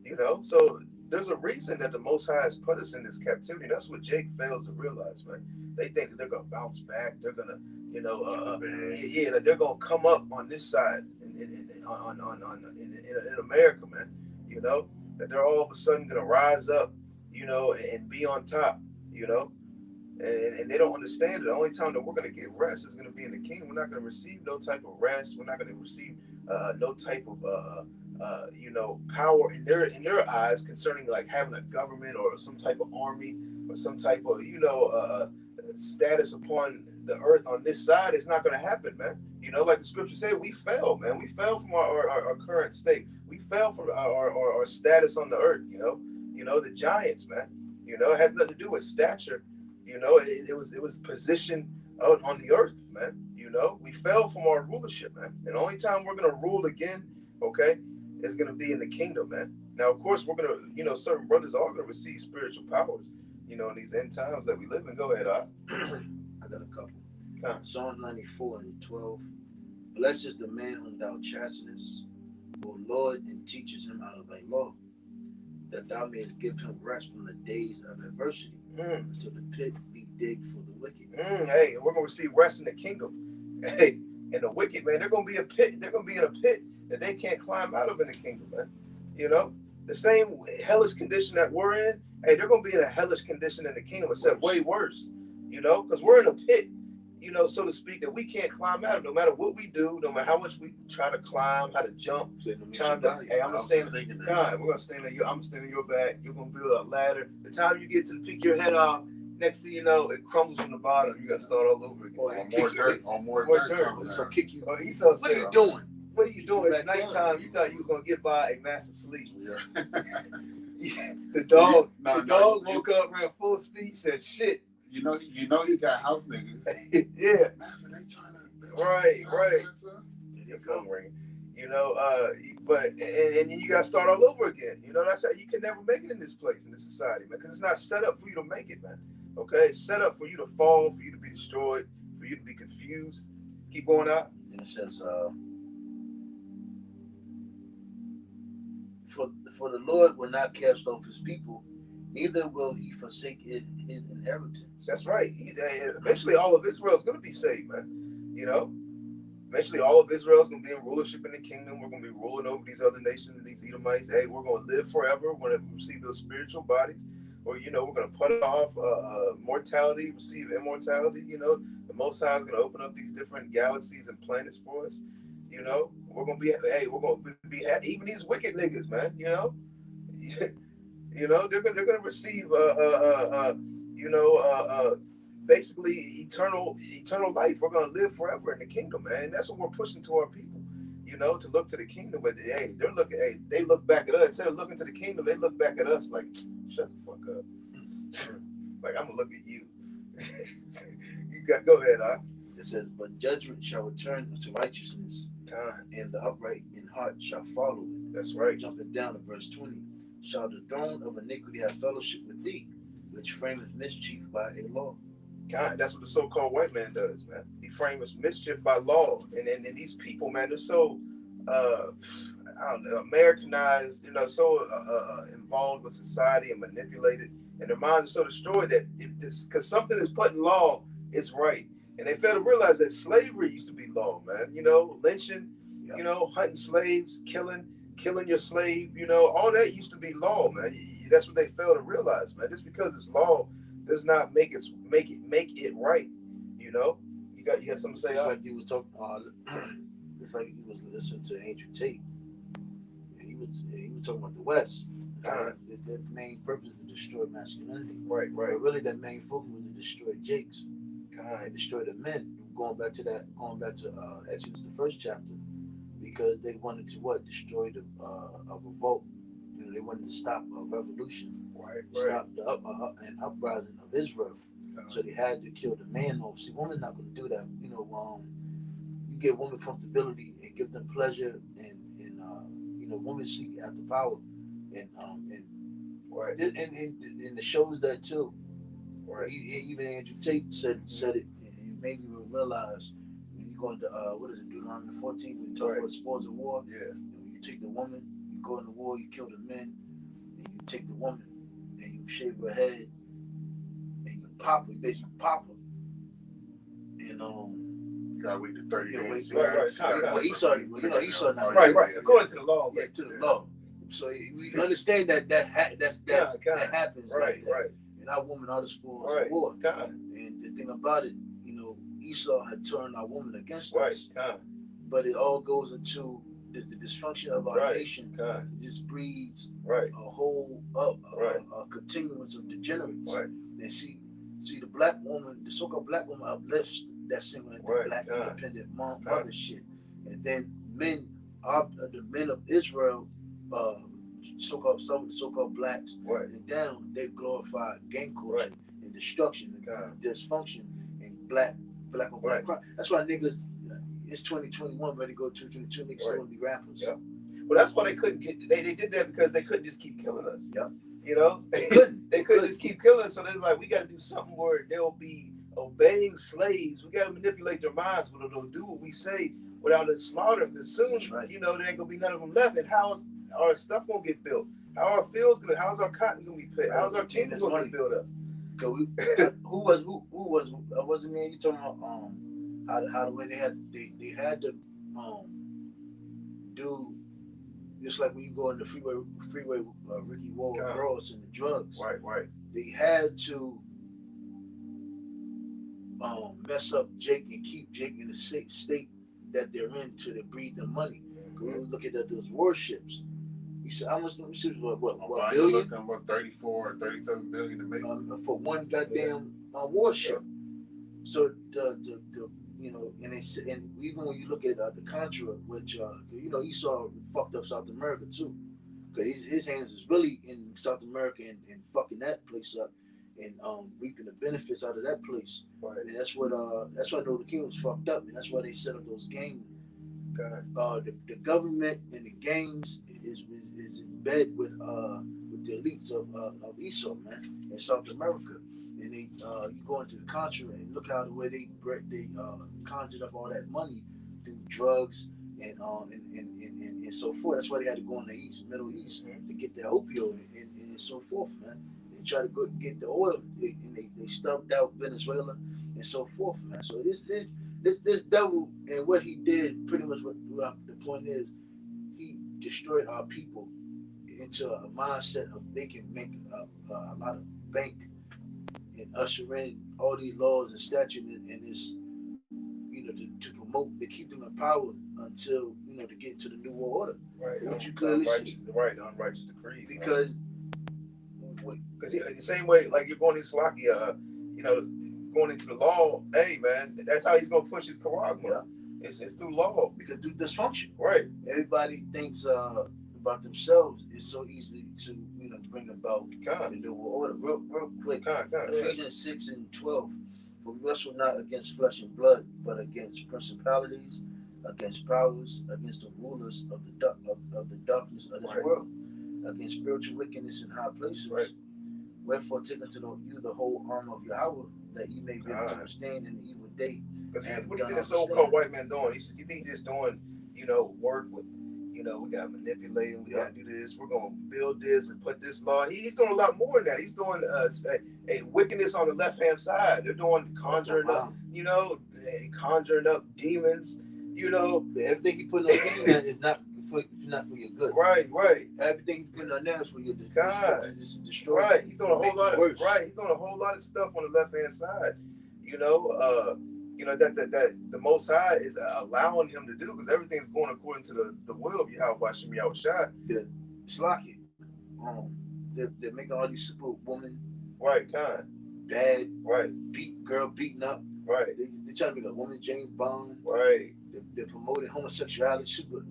A: You know, so there's a reason that the Most High has put us in this captivity. That's what Jake fails to realize, man. They think that they're gonna bounce back. They're gonna, that they're gonna come up on this side in America, man. You know, that they're all of a sudden gonna rise up, you know, and be on top, you know. And they don't understand it. The only time that we're gonna get rest is gonna be in the kingdom. We're not gonna receive no type of rest. We're not gonna receive no type of power in their eyes concerning like having a government or some type of army or some type of status upon the earth on this side. It's not going to happen, man. You know, like the scripture said, we fell, man. We fell from our current state. We fell from our status on the earth. You know the giants, man. You know, it has nothing to do with stature. You know, it was position on the earth, man. You know, we fell from our rulership, man. And the only time we're going to rule again, okay, is going to be in the kingdom, man. Now, of course, we're going to, certain brothers are going to receive spiritual powers, you know, in these end times that we live in. Go ahead, I
B: got a couple. Psalm 94:12. Blessed is the man whom thou chastenest, O Lord, and teachest him out of thy law, that thou mayest give him rest from the days of adversity, until the pit be digged for the wicked.
A: Hey, and we're going to receive rest in the kingdom. Hey, and the wicked, man, they're going to be a pit. They're going to be in a pit that they can't climb out of in the kingdom, man. You know, the same hellish condition that we're in, hey, they're going to be in a hellish condition in the kingdom, except way worse, you know, because we're in a pit, you know, so to speak, that we can't climb out of. No matter what we do, no matter how much we try to climb, how to jump, hey, I'm going to stand in God. We're going to stand in I'm going to stand in your back. You're going to build a ladder. The time you get to pick your head off, next thing you know, it crumbles from the bottom. You got to start all over again.
C: More dirt.
B: So kick you.
A: Esau said,
B: what are you doing?
A: What are you doing? It's nighttime. You thought you was gonna get by a massive sleep.
C: Yeah.
A: The dog woke up, ran full speed, said shit.
C: You know he got house niggas.
A: Yeah.
C: Master, they trying to
A: right. You come ring. You know, but and you gotta start all over again. You know, that's how you can never make it in this place, in this society, man, because it's not set up for you to make it, man. Okay, it's set up for you to fall, for you to be destroyed, for you to be confused. Keep going out.
B: And it says, For the Lord will not cast off his people, neither will he forsake his inheritance.
A: That's right. Eventually, all of Israel is going to be saved, man. You know, eventually, all of Israel is going to be in rulership in the kingdom. We're going to be ruling over these other nations and these Edomites. Hey, we're going to live forever. We're going to receive those spiritual bodies. Or, you know, we're going to put off mortality, receive immortality. You know, the Most High is going to open up these different galaxies and planets for us. You know, we're gonna be even these wicked niggas, man. You know, they're gonna receive basically eternal life. We're gonna live forever in the kingdom, man. And that's what we're pushing to our people. you know, to look to the kingdom. But hey, they look back at us. Instead of looking to the kingdom, they look back at us like, shut the fuck up. Like, I'm gonna look at you. Go ahead,
B: It says, but judgment shall return unto righteousness, and the upright in heart shall follow it.
A: That's right.
B: Jumping down to verse 20. Shall the throne of iniquity have fellowship with thee, which frameth mischief by a law?
A: God, that's what the so-called white man does, man. He frames mischief by law, and these people, man, they're so I don't know, Americanized, you know, so involved with society and manipulated, and their minds are so destroyed that because something is put in law, it's right, and they fail to realize that slavery used to be law, man. You know, lynching, you know, hunting slaves, killing your slave, you know, all that used to be law, man. That's what they fail to realize, man. Just because it's law does not make it right. You know, you got something to say?
B: It's like he was talking. It's like he was listening to Andrew Tate. He was talking about the West. The main purpose is to destroy masculinity.
A: Right.
B: But really, that main focus was to destroy Jakes. And destroy the men. Going back to Exodus, the first chapter, because they wanted to destroy a revolt. You know, they wanted to stop a revolution. Stop the uprising of Israel. So they had to kill the man off. See, women's not going to do that. You know, you give women comfortability and give them pleasure, and you know, women seek after power, and the shows that too. Right. Even Andrew Tate said it, and it made me realize when you go into Deuteronomy 14, when you talk about spoils of war.
A: Yeah.
B: You know, you take the woman, you go into war, you kill the men, and you take the woman, and you shave her head, and you basically pop her, and
C: you gotta wait the 30 days.
B: Well, Esau now.
A: Right. According to the law.
B: Yeah, to the law. So we understand that happens.
A: Right.
B: And our women are the spoils of war. And the thing about it, you know, Esau had turned our woman against us. But it all goes into the dysfunction of our nation. It just breeds a whole a continuance of degenerates. And see the black woman, the so-called black woman uplifts that single black independent mother shit. And then the men of Israel, so-called blacks, and down, they glorify gang culture and destruction and dysfunction and black on black crime. That's why niggas, it's 2021, ready to go 2022, niggas still want to be rappers.
A: Yeah. Well, that's why they couldn't get. They did that because they couldn't just keep killing us.
B: Yeah.
A: You know, they couldn't just keep killing us. So they're like, we got to do something where they'll be obeying slaves. We got to manipulate their minds, but they'll do what we say without us slaughtering them. Soon, you know, there ain't gonna be none of them left. And how is our stuff gonna get built? How are our fields gonna? How's our cotton gonna be picked? How's our kingdom gonna be built up?
B: Who was? Wasn't me? You talking about how the way they had to do. Just like when you go in the freeway, Ricky Wall Ross and the drugs.
A: Right.
B: They had to mess up Jake and keep Jake in the state that they're in till they breed them money. When you look at those warships, you said how much? What billion?
C: Looked at about 34 or 37 billion to make
B: for one goddamn warship. So the you know, and even when you look at the Contra, which you know, Esau fucked up South America too, because his hands is really in South America and fucking that place up and reaping the benefits out of that place. And that's what Northern Kingdom was fucked up, and that's why they set up those gangs. The government and the gangs is in bed with the elites of Esau, man, in South America. And they you go into the Contra and look how the way they conjured up all that money through drugs and so forth. That's why they had to go in the Middle East to get their opioid and so forth, man. They try to go get the oil, and they stubbed out Venezuela and so forth, man. So this devil and what he did, pretty much what the point is, he destroyed our people into a mindset of they can make a lot of bank and usher in all these laws and statutes and this, you know, to promote, to keep them in power until, you know, to get to the New World Order. What you clearly see.
A: The unrighteous decree.
B: Because
A: the same way, like you're going to Slovakia, you know, going into the law, hey man, that's how he's gonna push his Karagma. It's through law.
B: Because through dysfunction.
A: Right.
B: Everybody thinks about themselves. It's so easy to bring about the new world order. Real quick. Ephesians 6:12. For we wrestle not against flesh and blood, but against principalities, against powers, against the rulers of the darkness of this world, against spiritual wickedness in high places.
A: Right.
B: Wherefore, take unto you the whole armor of Yahweh, that ye may be able to withstand in the evil day.
A: Because what do you think the so-called white man doing? You think he's just doing, work with, we got to manipulate him, we got to do this, we're going to build this and put this law. He's doing a lot more than that. He's doing a wickedness on the left-hand side. They're doing conjuring up, conjuring up demons,
B: Everything he put on there is not for your good.
A: Right.
B: Everything he's putting on there is for your destroy.
A: Right. He's doing a whole lot of He's doing a whole lot of stuff on the left-hand side. That the Most High is allowing him to do, because everything's going according to the will of Yahweh Shem Yahushua.
B: It's like it. They're making all these superwomen bad, beaten up.
A: Right.
B: They trying to make a woman James Bond.
A: Right.
B: They're promoting homosexuality.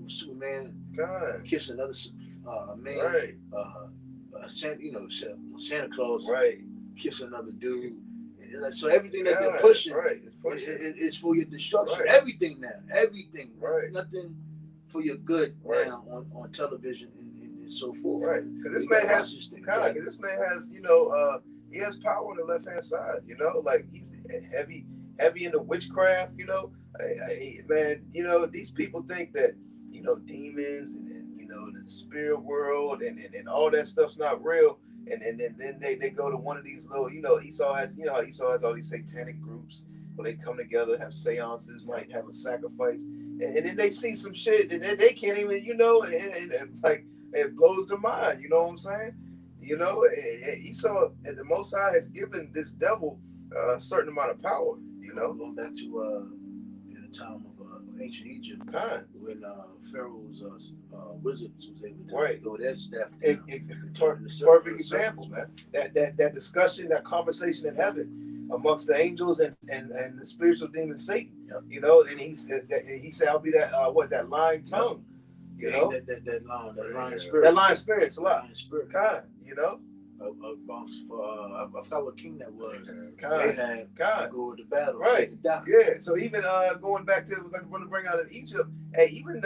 B: Superman kissing another man.
A: Right.
B: Santa Claus.
A: Right.
B: Kiss another dude. So everything that they're pushing, is for your destruction.
A: Right.
B: Everything now. Everything.
A: Right.
B: Nothing for your good now on television and so forth.
A: Right. Because this man has he has power on the left hand side. Like he's heavy into witchcraft. Man, these people think that demons and the spirit world and all that stuff's not real. And then they go to one of these little, Esau has all these satanic groups where they come together, have seances, might have a sacrifice, and then they see some shit and they can't even, and like it blows their mind. You know what I'm saying? Esau, the Most High has given this devil a certain amount of power.
B: Going back to in the time of ancient Egypt, when Pharaoh's wizards was able to throw their staff down.
A: Perfect example, man. That discussion, that conversation in heaven amongst the angels and the spiritual demon Satan. Yep. And he said, "I'll be that lying tongue."
B: That lying spirit.
A: That lying spirit. It's a lot.
B: Lying spirit. I forgot what king that was. They had to go to battle.
A: Right. Yeah. So even going back to like the brother bring out in Egypt, even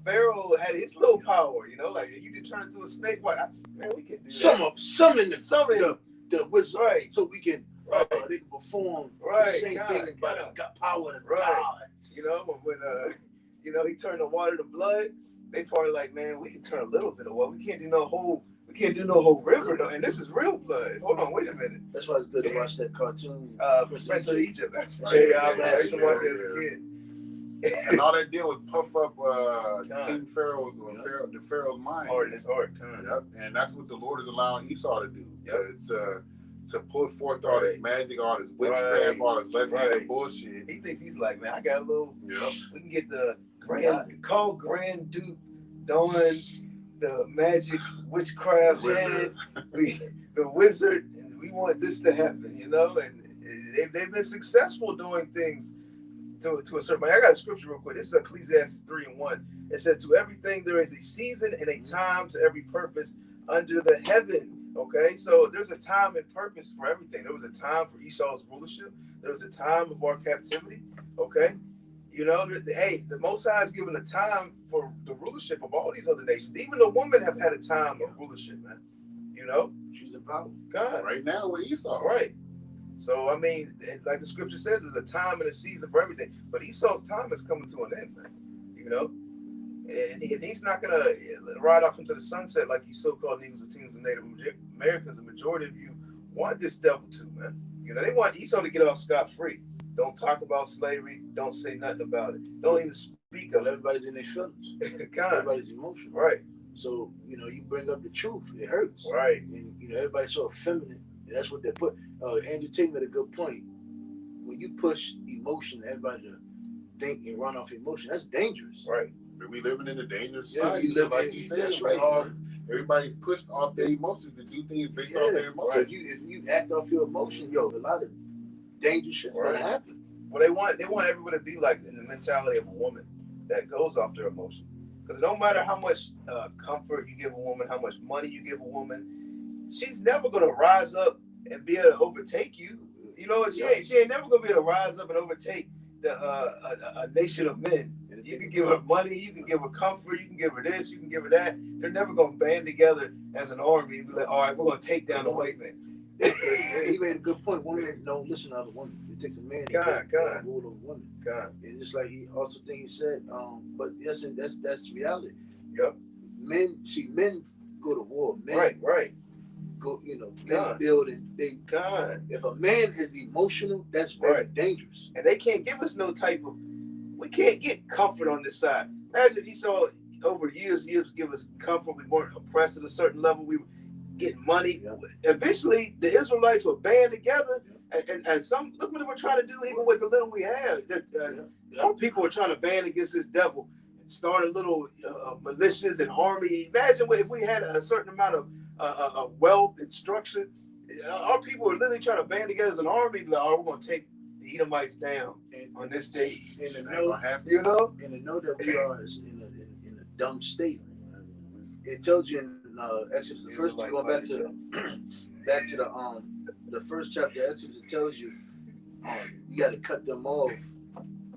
A: Pharaoh had his little power. Like you can turn into a snake. Man, we can do that.
B: Summon the wizard, so we can they can perform the same thing by the power of the gods. When
A: he turned the water to blood, they probably like, man, we can turn a little bit of water. We can't do no whole river though, and this is real blood. Hold on, wait a minute.
B: That's why it's good to watch that cartoon.
A: Prince of Egypt. That's I used to watch it as a kid.
C: And all that did was puff up King Pharaoh's the Pharaoh's mind.
A: His heart.
C: Yep. And that's what the Lord is allowing Esau to do. Yep. To put forth all this magic, all this witchcraft, all this left-handed bullshit.
A: He thinks he's like, man, I got a little.
C: Yep.
A: We can get the Grand Duke doing the magic witchcraft head, the wizard, and we want this to happen, and they've been successful doing things to a certain point. I got a scripture real quick. This is Ecclesiastic 3:1. It said, "To everything there is a season and a time to every purpose under the heaven." Okay, so there's a time and purpose for everything. There was a time for Esau's rulership. There was a time of our captivity. Okay. The Most High has given a time for the rulership of all these other nations. Even the women have had a time of rulership, man.
B: She's in power.
A: God.
C: Right now with Esau.
A: Right. So, I mean, like the scripture says, there's a time and a season for everything. But Esau's time is coming to an end, man. And he's not going to ride off into the sunset like you so-called Negroes, Latinos, and Native Americans. The majority of you want this devil too, man. They want Esau to get off scot-free. Don't talk about slavery. Don't say nothing about it. Don't even speak of it.
B: Everybody's in their feelings. Everybody's emotional.
A: Right.
B: So, you bring up the truth. It hurts.
A: Right.
B: And, everybody's so feminine. And that's what they put. Andrew Tate made a good point. When you push emotion, everybody to think and run off emotion, that's dangerous.
A: Right.
C: We living in a dangerous
B: society.
C: Like you said,
B: that's right.
C: Everybody's pushed off their emotions to do things based off their emotions.
B: So if you act off your emotion, a lot of dangerous shit gonna happen.
A: Well, they want everybody to be like in the mentality of a woman that goes off their emotions. Because no matter how much comfort you give a woman, how much money you give a woman, she's never gonna rise up and be able to overtake you. You know, she ain't never gonna be able to rise up and overtake a nation of men. You can give her money, you can give her comfort, you can give her this, you can give her that. They're never gonna band together as an army and be like, all right, we're gonna take down the white man.
B: He made a good point. Women don't listen to other women. It takes a man to rule over women. And just like he also think he said, but that's reality.
A: Yep.
B: Men go to war. Men
A: right.
B: Go, men build and they. If a man is emotional, that's very dangerous.
A: And they can't give us no type of. We can't get comfort on this side. Imagine if he saw over years give us comfort. We weren't oppressed at a certain level. We were getting money. Yeah. Eventually, the Israelites were band together, and some look what they were trying to do. Even with the little we had, our people were trying to band against this devil and start a little militias and army. Imagine if we had a certain amount of wealth and structure. Our people were literally trying to band together as an army. Like, oh, we're going to take the Edomites down on this day.
B: And to know that we are in a dumb state. It tells you in Exodus, the first going back to the first chapter of Exodus, it tells you you got to cut them off,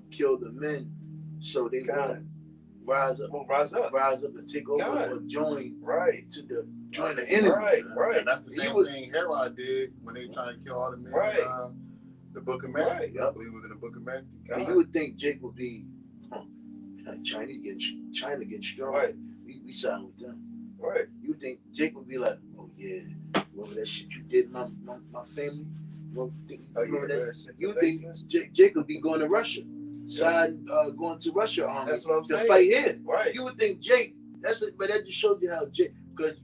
B: kill the men, so they won't rise up and take over or join the enemy.
C: Right. And that's the same thing Herod did when they trying to kill all the men. The Book of Matthew. I believe it was in the Book of Matthew.
B: And you would think Jake would be China getting strong.
A: Right.
B: We signed with them.
A: Right.
B: You would think Jake would be like, oh yeah, remember that shit you did my family? Remember that? You would think Jake would be going to Russia. Going to Russia army.
A: That's what I'm saying.
B: To fight here.
A: Right.
B: You would think Jake, but that just showed you how Jake, because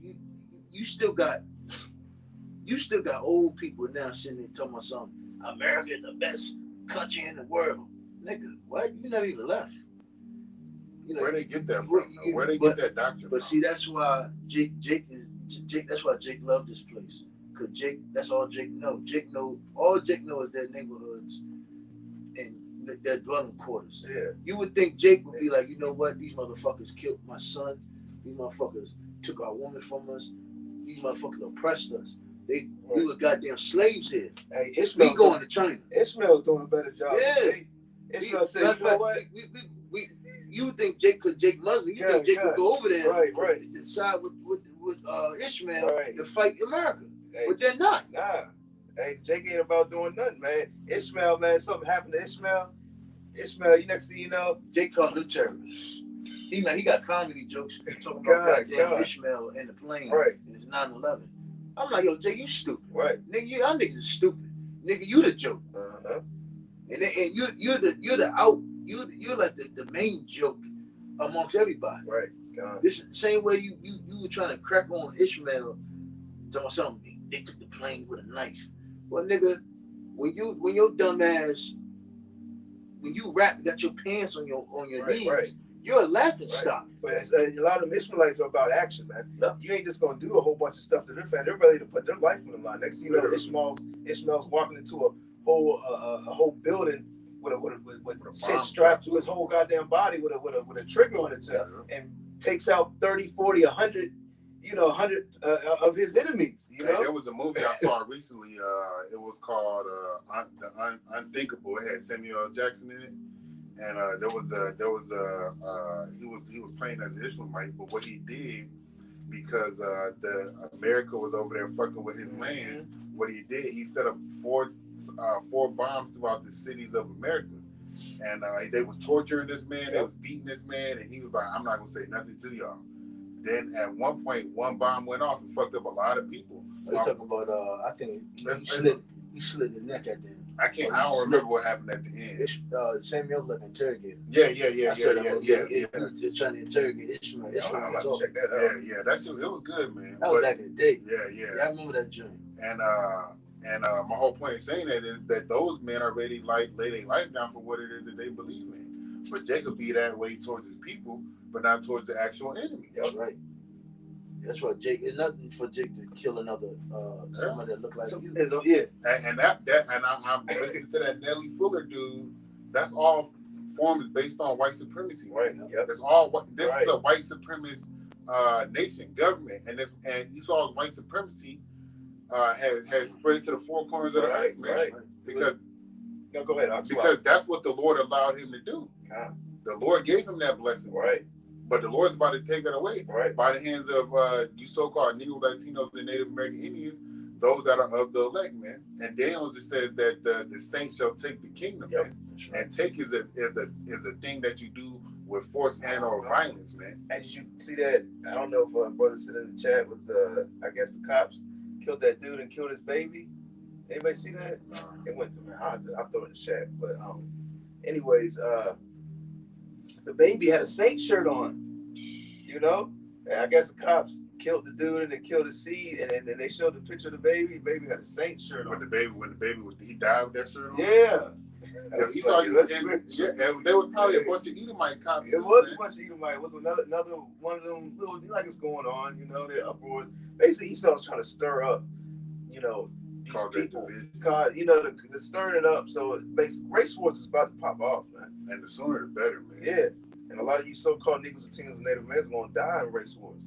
B: you still got old people now sitting there talking about something. America is the best country in the world. Nigga, what? You never even left.
C: Where they get that from? Where they get that doctrine from?
B: But see, that's why Jake that's why Jake loved this place. Because Jake, that's all Jake know. All Jake knows is their neighborhoods and their dwelling quarters.
A: Yeah.
B: You would think Jake would be like, you know what? These motherfuckers killed my son. These motherfuckers took our woman from us. These motherfuckers oppressed us. We were goddamn slaves here.
A: Hey, Ishmael,
B: we going to China.
A: Ishmael's doing a better job.
B: Yeah.
A: Ishmael said, you know what?
B: You think Jake Muslim? You think Jake would go over there,
A: right,
B: and side with Ishmael to fight America?
A: Hey,
B: but they're not.
A: Nah. Hey, Jake ain't about doing nothing, man. Ishmael, man, something happened to Ishmael. You next thing you know,
B: Jake called them terrorists. He got comedy jokes talking about goddamn Ishmael in the plane.
A: Right.
B: And it's 9/11. I'm like, yo, Jake, you stupid.
A: Right.
B: Nigga, y'all niggas is stupid. Nigga, you the joke.
A: Uh-huh.
B: And you're like the main joke amongst everybody.
A: Right. God.
B: This is the same way you were trying to crack on Ishmael, talking something. They took the plane with a knife. Well, nigga, when your dumb ass, when you got your pants on your knees, you're a laughing stock.
A: But a lot of them Ishmaelites are about action, man. Yeah. You ain't just gonna do a whole bunch of stuff to their family. They're ready to put their life on the line. Next thing you know, Ishmael's walking into a whole building with shit strapped to his whole goddamn body with a trigger on it, and takes out 30, 40, 100, 100 of his enemies.
C: Hey, there was a movie I saw recently. It was called The Unthinkable. It had Samuel L. Jackson in it. And he was playing as an Ishmaelite, but what he did, because the America was over there fucking with his land, what he did, he set up four bombs throughout the cities of America, and they was torturing this man, they was beating this man, and he was like, I'm not gonna say nothing to y'all. Then at one point, one bomb went off and fucked up a lot of people.
B: You talking about? I think he slit his neck at the end.
C: I don't remember what happened at the end.
B: Samuel was like interrogator.
C: Yeah.
B: He was trying to interrogate Ishmael.
A: I'm about to check that out.
C: Yeah. That shit, it was good, man.
B: That was back in the day.
C: Yeah.
B: I remember that joint.
C: And my whole point in saying that is that those men are ready to lay their life down for what it is that they believe in. But Jacob be that way towards his people, but not towards the actual enemy.
B: That's right. That's why Jake. It's nothing for Jake to kill another someone that look like you.
C: And I'm listening to that Nelly Fuller dude That's all formed based on white supremacy.
A: Right. Yep.
C: That's all. This
A: Right.
C: is a white supremacist nation, government, and Esau's white supremacy has spread to the four corners of the earth, man.
A: Right.
C: Because
A: no, go ahead.
C: because that's what the Lord allowed him to do. The Lord gave him that blessing,
A: right?
C: But the Lord's about to take it away,
A: right,
C: by the hands of you so-called Negro, Latinos, and Native American Indians, those that are of the elect, man. And Daniel just says that the saints shall take the kingdom, man. Right. And take is a thing that you do with force and or violence, man.
A: And did you see that? I don't know if brother said in the chat was I guess the cops killed that dude and killed his baby. Anybody see that? It went to me. I'll throw it in the chat. But anyways, the baby had a Saint shirt on. You know? And I guess the cops killed the dude and then killed the seed, and then they showed the picture of the baby. The baby had a Saint shirt on.
C: When the baby was, he died with that shirt on?
A: Yeah.
C: He saw you. And there was probably a bunch of Edomite cops.
A: It was a bunch of Edomite. It was another one of them little like it's going on, you know, they're uproars. Basically, Esau's trying to stir up, you know, these people. Cause you know, the stirring it up. So basically, race wars is about to pop off, man.
C: And the sooner the better, man.
A: Yeah. And a lot of you so-called Negroes, Latinos, and Native Americans are going to die in race wars.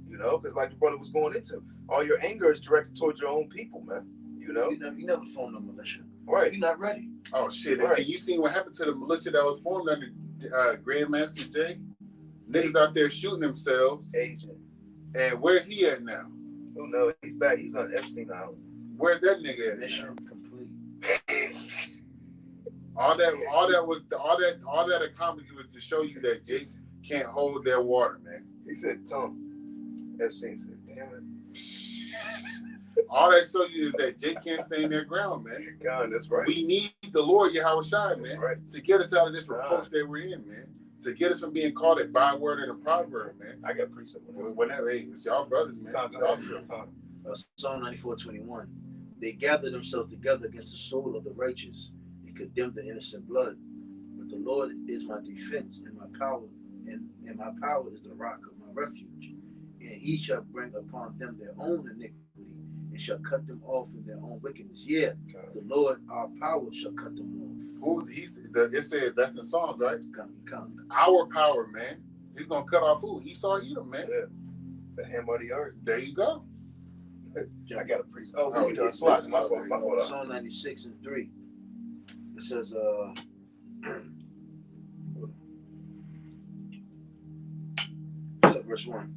A: You know, because like the brother was going into, all your anger is directed towards your own people, man. You know,
B: you never formed a militia.
A: Right.
B: You're not ready.
C: Oh shit!
A: Right.
C: And you seen what happened to the militia that was formed under Grandmaster Jay? Niggas out there shooting themselves.
A: Agent.
C: And where's he at now?
A: Oh no, he's back. He's on Epstein Island.
C: Where's that nigga at?
B: Mission complete.
C: all that accomplished was to show you that Jay can't hold their water, man.
A: He said, "Tom." Epstein said, "Damn it."
C: All that show you is that Jay can't stand their ground, man.
A: God, that's right.
C: We need the Lord Yahweh Shai, man,
A: right,
C: to get us out of this reproach that we're in, man. To get us from being called a byword and a proverb, man.
A: I got a precept.
C: Whenever, hey, it's y'all brothers, man.
B: Psalm 94:21. They gather themselves together against the soul of the righteous and condemn the innocent blood. But the Lord is my defense and my power, and my power is the rock of my refuge. And he shall bring upon them their own iniquity, and shall cut them off in their own wickedness. Yeah, the Lord, our power, shall cut them off.
C: It says that's in Psalms, right?
B: Come.
C: Our power, man. He's gonna cut off who? Esau, Edom, man.
A: Yeah. The ham of the earth.
C: There you go.
A: I got a priest. Oh, you done swat. My fault.
B: Psalm 96:3. It says, verse 1.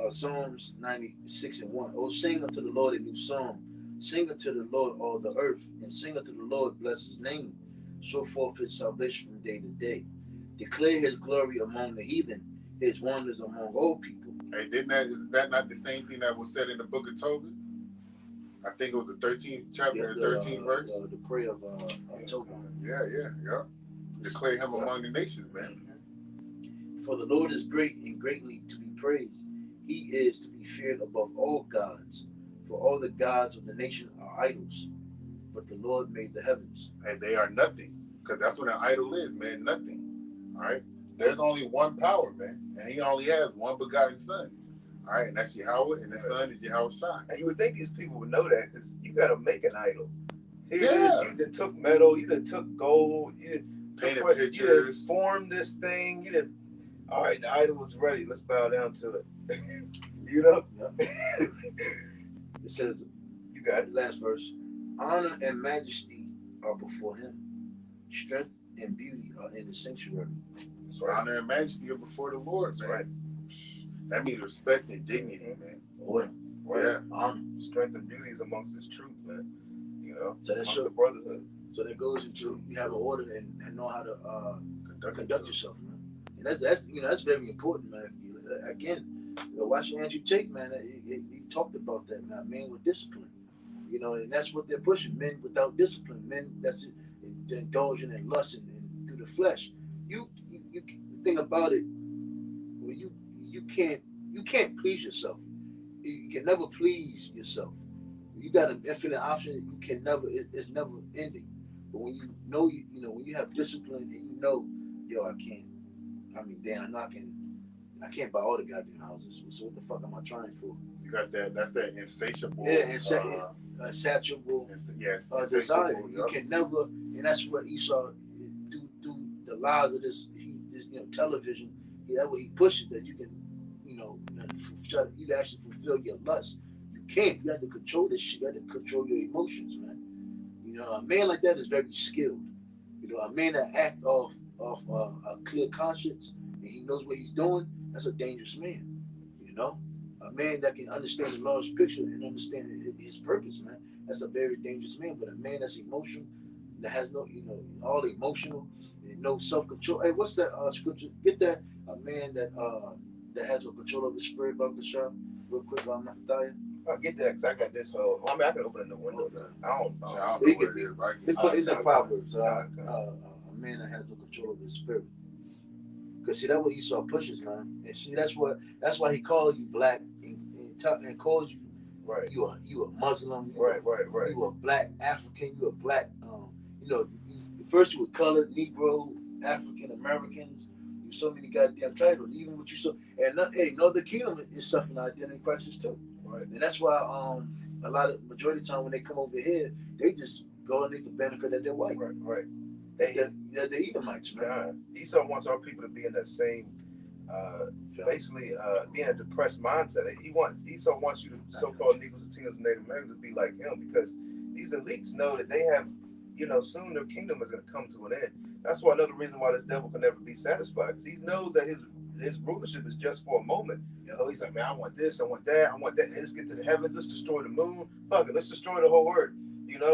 B: Psalms 96:1. Oh, sing unto the Lord a new song. Sing unto the Lord all the earth, and sing unto the Lord, bless his name. Show forth his salvation from day to day. Declare his glory among the heathen, his wonders among all people.
C: Hey, is that not the same thing that was said in the book of Tobit? I think it was the 13th chapter, the 13th verse.
B: The prayer of Tobit.
C: Yeah. Declare him among the nations, man.
B: For the Lord is great and greatly to be praised. He is to be feared above all gods. For all the gods of the nation are idols, but the Lord made the heavens.
C: And they are nothing, because that's what an idol is, man. Nothing. All right. There's only one power, man, and he only has one begotten son. All right, and that's Yahweh, and the son is Yahweh Shai.
A: And you would think these people would know that, because you got to make an idol. Here it is. You done took metal, you done took gold, you
C: painted pictures,
A: you done formed this thing, you done. All right, the idol was ready. Let's bow down to it. You know.
B: It says,
A: you got it.
B: Last verse. Honor and majesty are before him. Strength and beauty are in the sanctuary.
C: That's right. Honor and majesty are before the Lord, man.
A: Right.
C: That means respect and dignity, man.
B: Order.
A: Right. Yeah. Honor. Strength and beauty is amongst his truth, man. You know.
B: So that's your
A: brotherhood. So
B: that goes into you have an order and know how to conduct yourself, man. And that's very important, man. Again, watching Andrew Tate, man, he talked about that, man. Men with discipline, you know, and that's what they're pushing. Men without discipline, men that's indulging in lust and through the flesh. You think about it, when you can't please yourself. You can never please yourself. You got an infinite option. You can never. It's never ending. But when you know, when you have discipline and you know, I can't. I mean, damn, I can't buy all the goddamn houses. So what the fuck am I trying for?
C: You got that. That's that insatiable.
B: Yeah, insatiable.
C: Yes,
B: desire. You can never, and that's what Esau do lies of this television. That way he pushes that you can, you can actually fulfill your lust. You can't. You have to control this shit. You have to control your emotions, man. A man like that is very skilled. A man that act off a clear conscience and he knows what he's doing. That's a dangerous man. A man that can understand the large picture and understand his purpose, man. That's a very dangerous man. But a man that's emotional, that has no, all emotional and no self-control. Hey, what's that scripture? Get that. A man that has no control of the spirit, Baba Bashar. Real quick, Matthew.
A: I'll get that because I got this whole. I mean, I can open the window.
B: Okay.
A: I don't know.
C: So I don't know what it is. Right?
B: It's in Proverbs. A man that has no control of his spirit. Because see, that's what Esau pushes, man. And see, that's why he calls you black and calls you
A: right.
B: You a Muslim.
A: Right.
B: You a black African. You a black. First you were colored, Negro, African Americans. You so many goddamn titles. Even what you saw, and Northern Kingdom is suffering identity crisis too.
A: Right.
B: And that's why a lot of majority of the time when they come over here, they just go underneath the banner that they're white.
A: Right.
B: They're Edomites, man.
A: God. Esau wants our people to be in that same, basically being a depressed mindset. Esau wants you to so-called Negroes, Latinos, and Native Americans to be like him because these elites know that they have, soon their kingdom is going to come to an end. That's why another reason why this devil can never be satisfied because he knows that his rulership is just for a moment. So he's like, man, I want this, I want that, I want that. Let's get to the heavens. Let's destroy the moon. Fuck it, let's destroy the whole earth.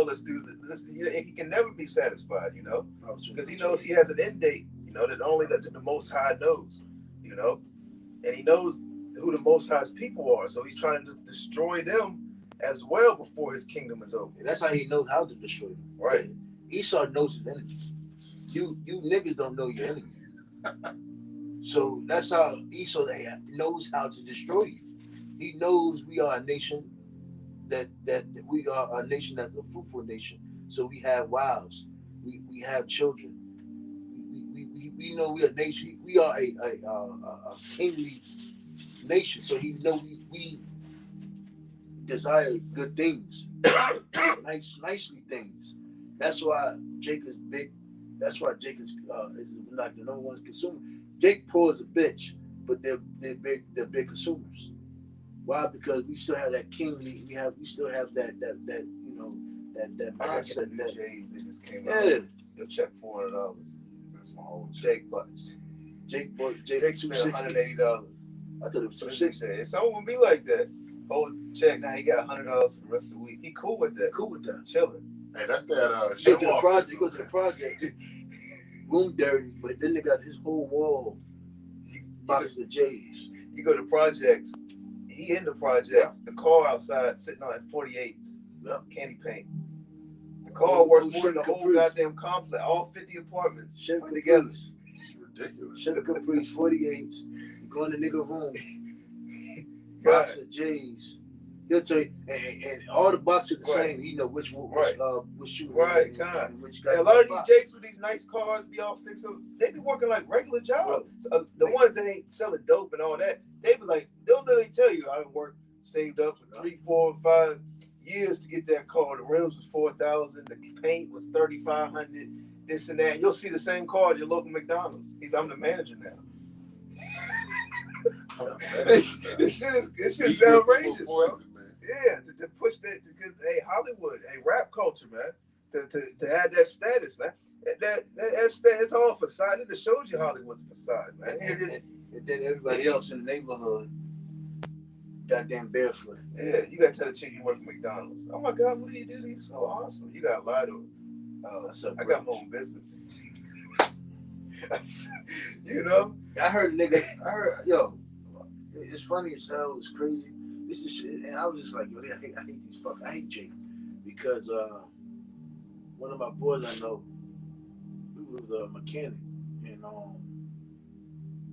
A: Let's do this. He can never be satisfied, because he knows he has an end date, that only the Most High knows, and he knows who the Most High's people are. So he's trying to destroy them as well before his kingdom is over.
B: And that's how he knows how to destroy them.
A: Right.
B: Esau knows his enemy. You niggas don't know your enemy. So that's how Esau knows how to destroy you. He knows we are a nation that we are a nation that's a fruitful nation. So we have wives, we have children. We know we are a nation. We are a kingly nation. So he know we desire good things, nicely things. That's why Jake is big. That's why Jake is like the number one consumer. Jake poor as a bitch, but they're big consumers. Why? Because we still have that kingly. We still have that mindset.
A: That J's that just came
B: yeah.
A: out. You'll check $400.
C: That's my old
A: Jake bought.
B: Jake
A: spent $180.
B: I thought it was $260.
A: Someone would be like that. Hold check. Now he got $100 for the rest of the week. He cool with that. Chilling.
C: Hey, that's that
B: Go to the project. Room dirty, but then they got his whole wall boxes of J's.
A: You go to projects. He in the projects. Yeah. The car outside sitting on 48s.
B: Yep.
A: Candy paint. The car worth more than the whole goddamn complex. All 50 apartments put together.
C: It's ridiculous.
B: Chevy Caprice 48s. You go in the nigga room. Box of J's. He'll tell you, and all the boxes are the same. He know which shoe.
A: Right, God. And a lot of these Jakes with these nice cars be all fixed up. They be working like regular jobs. The ones that ain't selling dope and all that, they be like, they'll literally tell you, I saved up for 3, 4, 5 years to get that car. The rims was $4,000. The paint was $3,500. This and that. And you'll see the same car at your local McDonald's. I'm the manager now. This shit is outrageous, bro. Yeah, to push that, because Hollywood, rap culture, man, to have that status, man. That's all facade. It just shows you Hollywood's facade, man.
B: And then everybody else in the neighborhood, goddamn barefoot.
A: Yeah, you gotta tell the chick you work at McDonald's. Oh my God, what do you do? You're so awesome. You gotta lie to her. I got my own business.
B: I heard it's funny as hell. It's crazy. This is shit, and I was just like, I hate these fuck. I hate Jake because one of my boys I know, he was a mechanic, and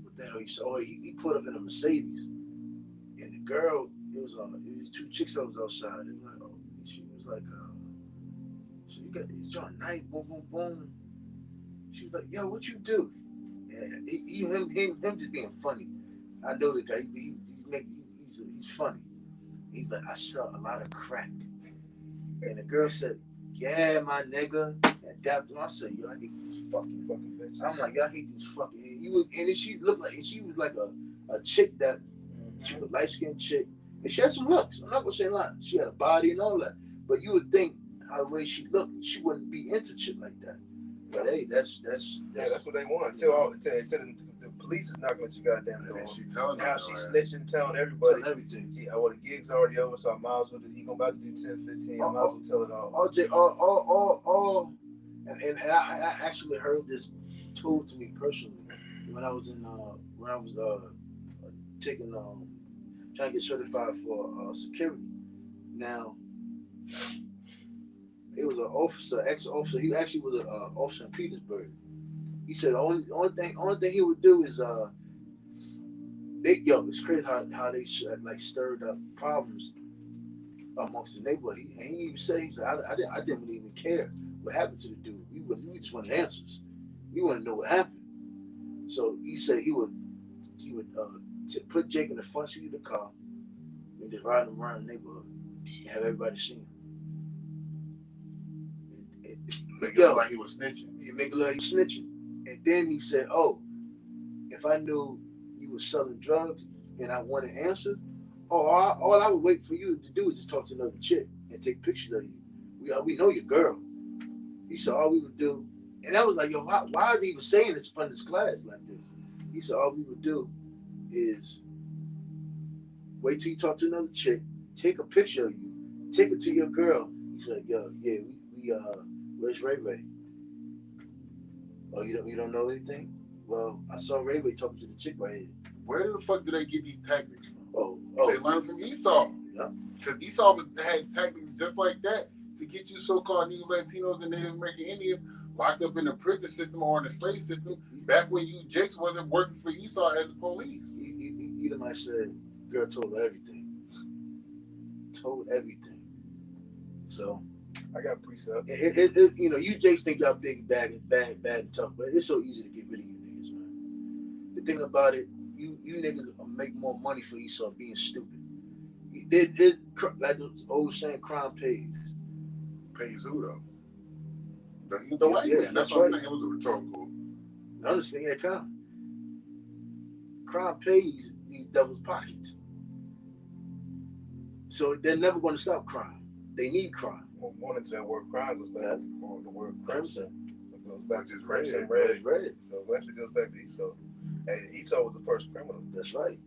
B: what the hell he put up in a Mercedes, and the girl, it was 2 chicks that was outside. It was like, she was like, so you got you joint nice, boom, boom, boom. She was like, yo, what you do? And him just being funny. I know the guy. He's funny. He's like, I sell a lot of crack. And the girl said, yeah, my nigga. and dapped him. I said, yo, I hate these fucking
A: bitch.
B: I'm like, yo, I hate these fucking. And she looked like, and she was like a chick that she was a light skinned chick, and she had some looks. I'm not gonna say a lot. She had a body and all that, but you would think how the way she looked, she wouldn't be into shit like that. But hey, that's
A: what they want. Until the police is knocking at your goddamn door.
C: She telling
A: now she's snitching, telling everybody.
B: Everything.
A: Well, the gig's already over, so I might as well. He gonna about to do 10, 15. I might as well tell it all.
B: And I actually heard this told to me personally when I was taking trying to get certified for security. Now it was an officer, ex-officer. He actually was an officer in Petersburg. He said the only thing he would do is it's crazy how they like stirred up problems amongst the neighborhood. And he even said, he said, I didn't really even care what happened to the dude. We just wanted answers. We want to know what happened. So he said he would put Jake in the front seat of the car and just ride him around the neighborhood and have everybody see him.
C: Make it look like he was snitching.
B: Yeah, make it look like he was snitching. And then he said, oh, if I knew you were selling drugs and I wanted answers, all I would wait for you to do is just talk to another chick and take pictures of you. We know your girl. He said, all we would do, and I was like, yo, why is he even saying this in front of this class like this? He said, all we would do is wait till you talk to another chick, take a picture of you, take it to your girl. He's like, yo, yeah, we where's Ray Ray? Oh, you don't know anything? Well, I saw Ray Ray talking to the chick right here.
C: Where the fuck do they get these tactics from?
B: Oh.
C: They learned from Esau.
B: Yeah.
C: Because Esau had tactics just like that to get you so-called Negro Latinos and Native American Indians locked up in the prison system or in the slave system back when you Jakes wasn't working for Esau as a police.
B: Edomite said, girl told everything. Told everything. So
A: I got precepts.
B: You Jakes think y'all big, bad and tough, but it's so easy to get rid of you niggas, man. The thing about it, you niggas make more money for Esau being stupid. Like the old saying, crime pays.
C: Pays who though? The white man. That's what I'm saying. It was a rhetorical.
B: I understand that kind. Crime pays these devils' pockets. So they're never going to stop crime. They need crime.
A: Well, going into that word crime goes back to the word crimson. It goes back to
C: crimson,
A: red. So it actually goes back to Esau. And Esau was the first criminal.
B: That's right.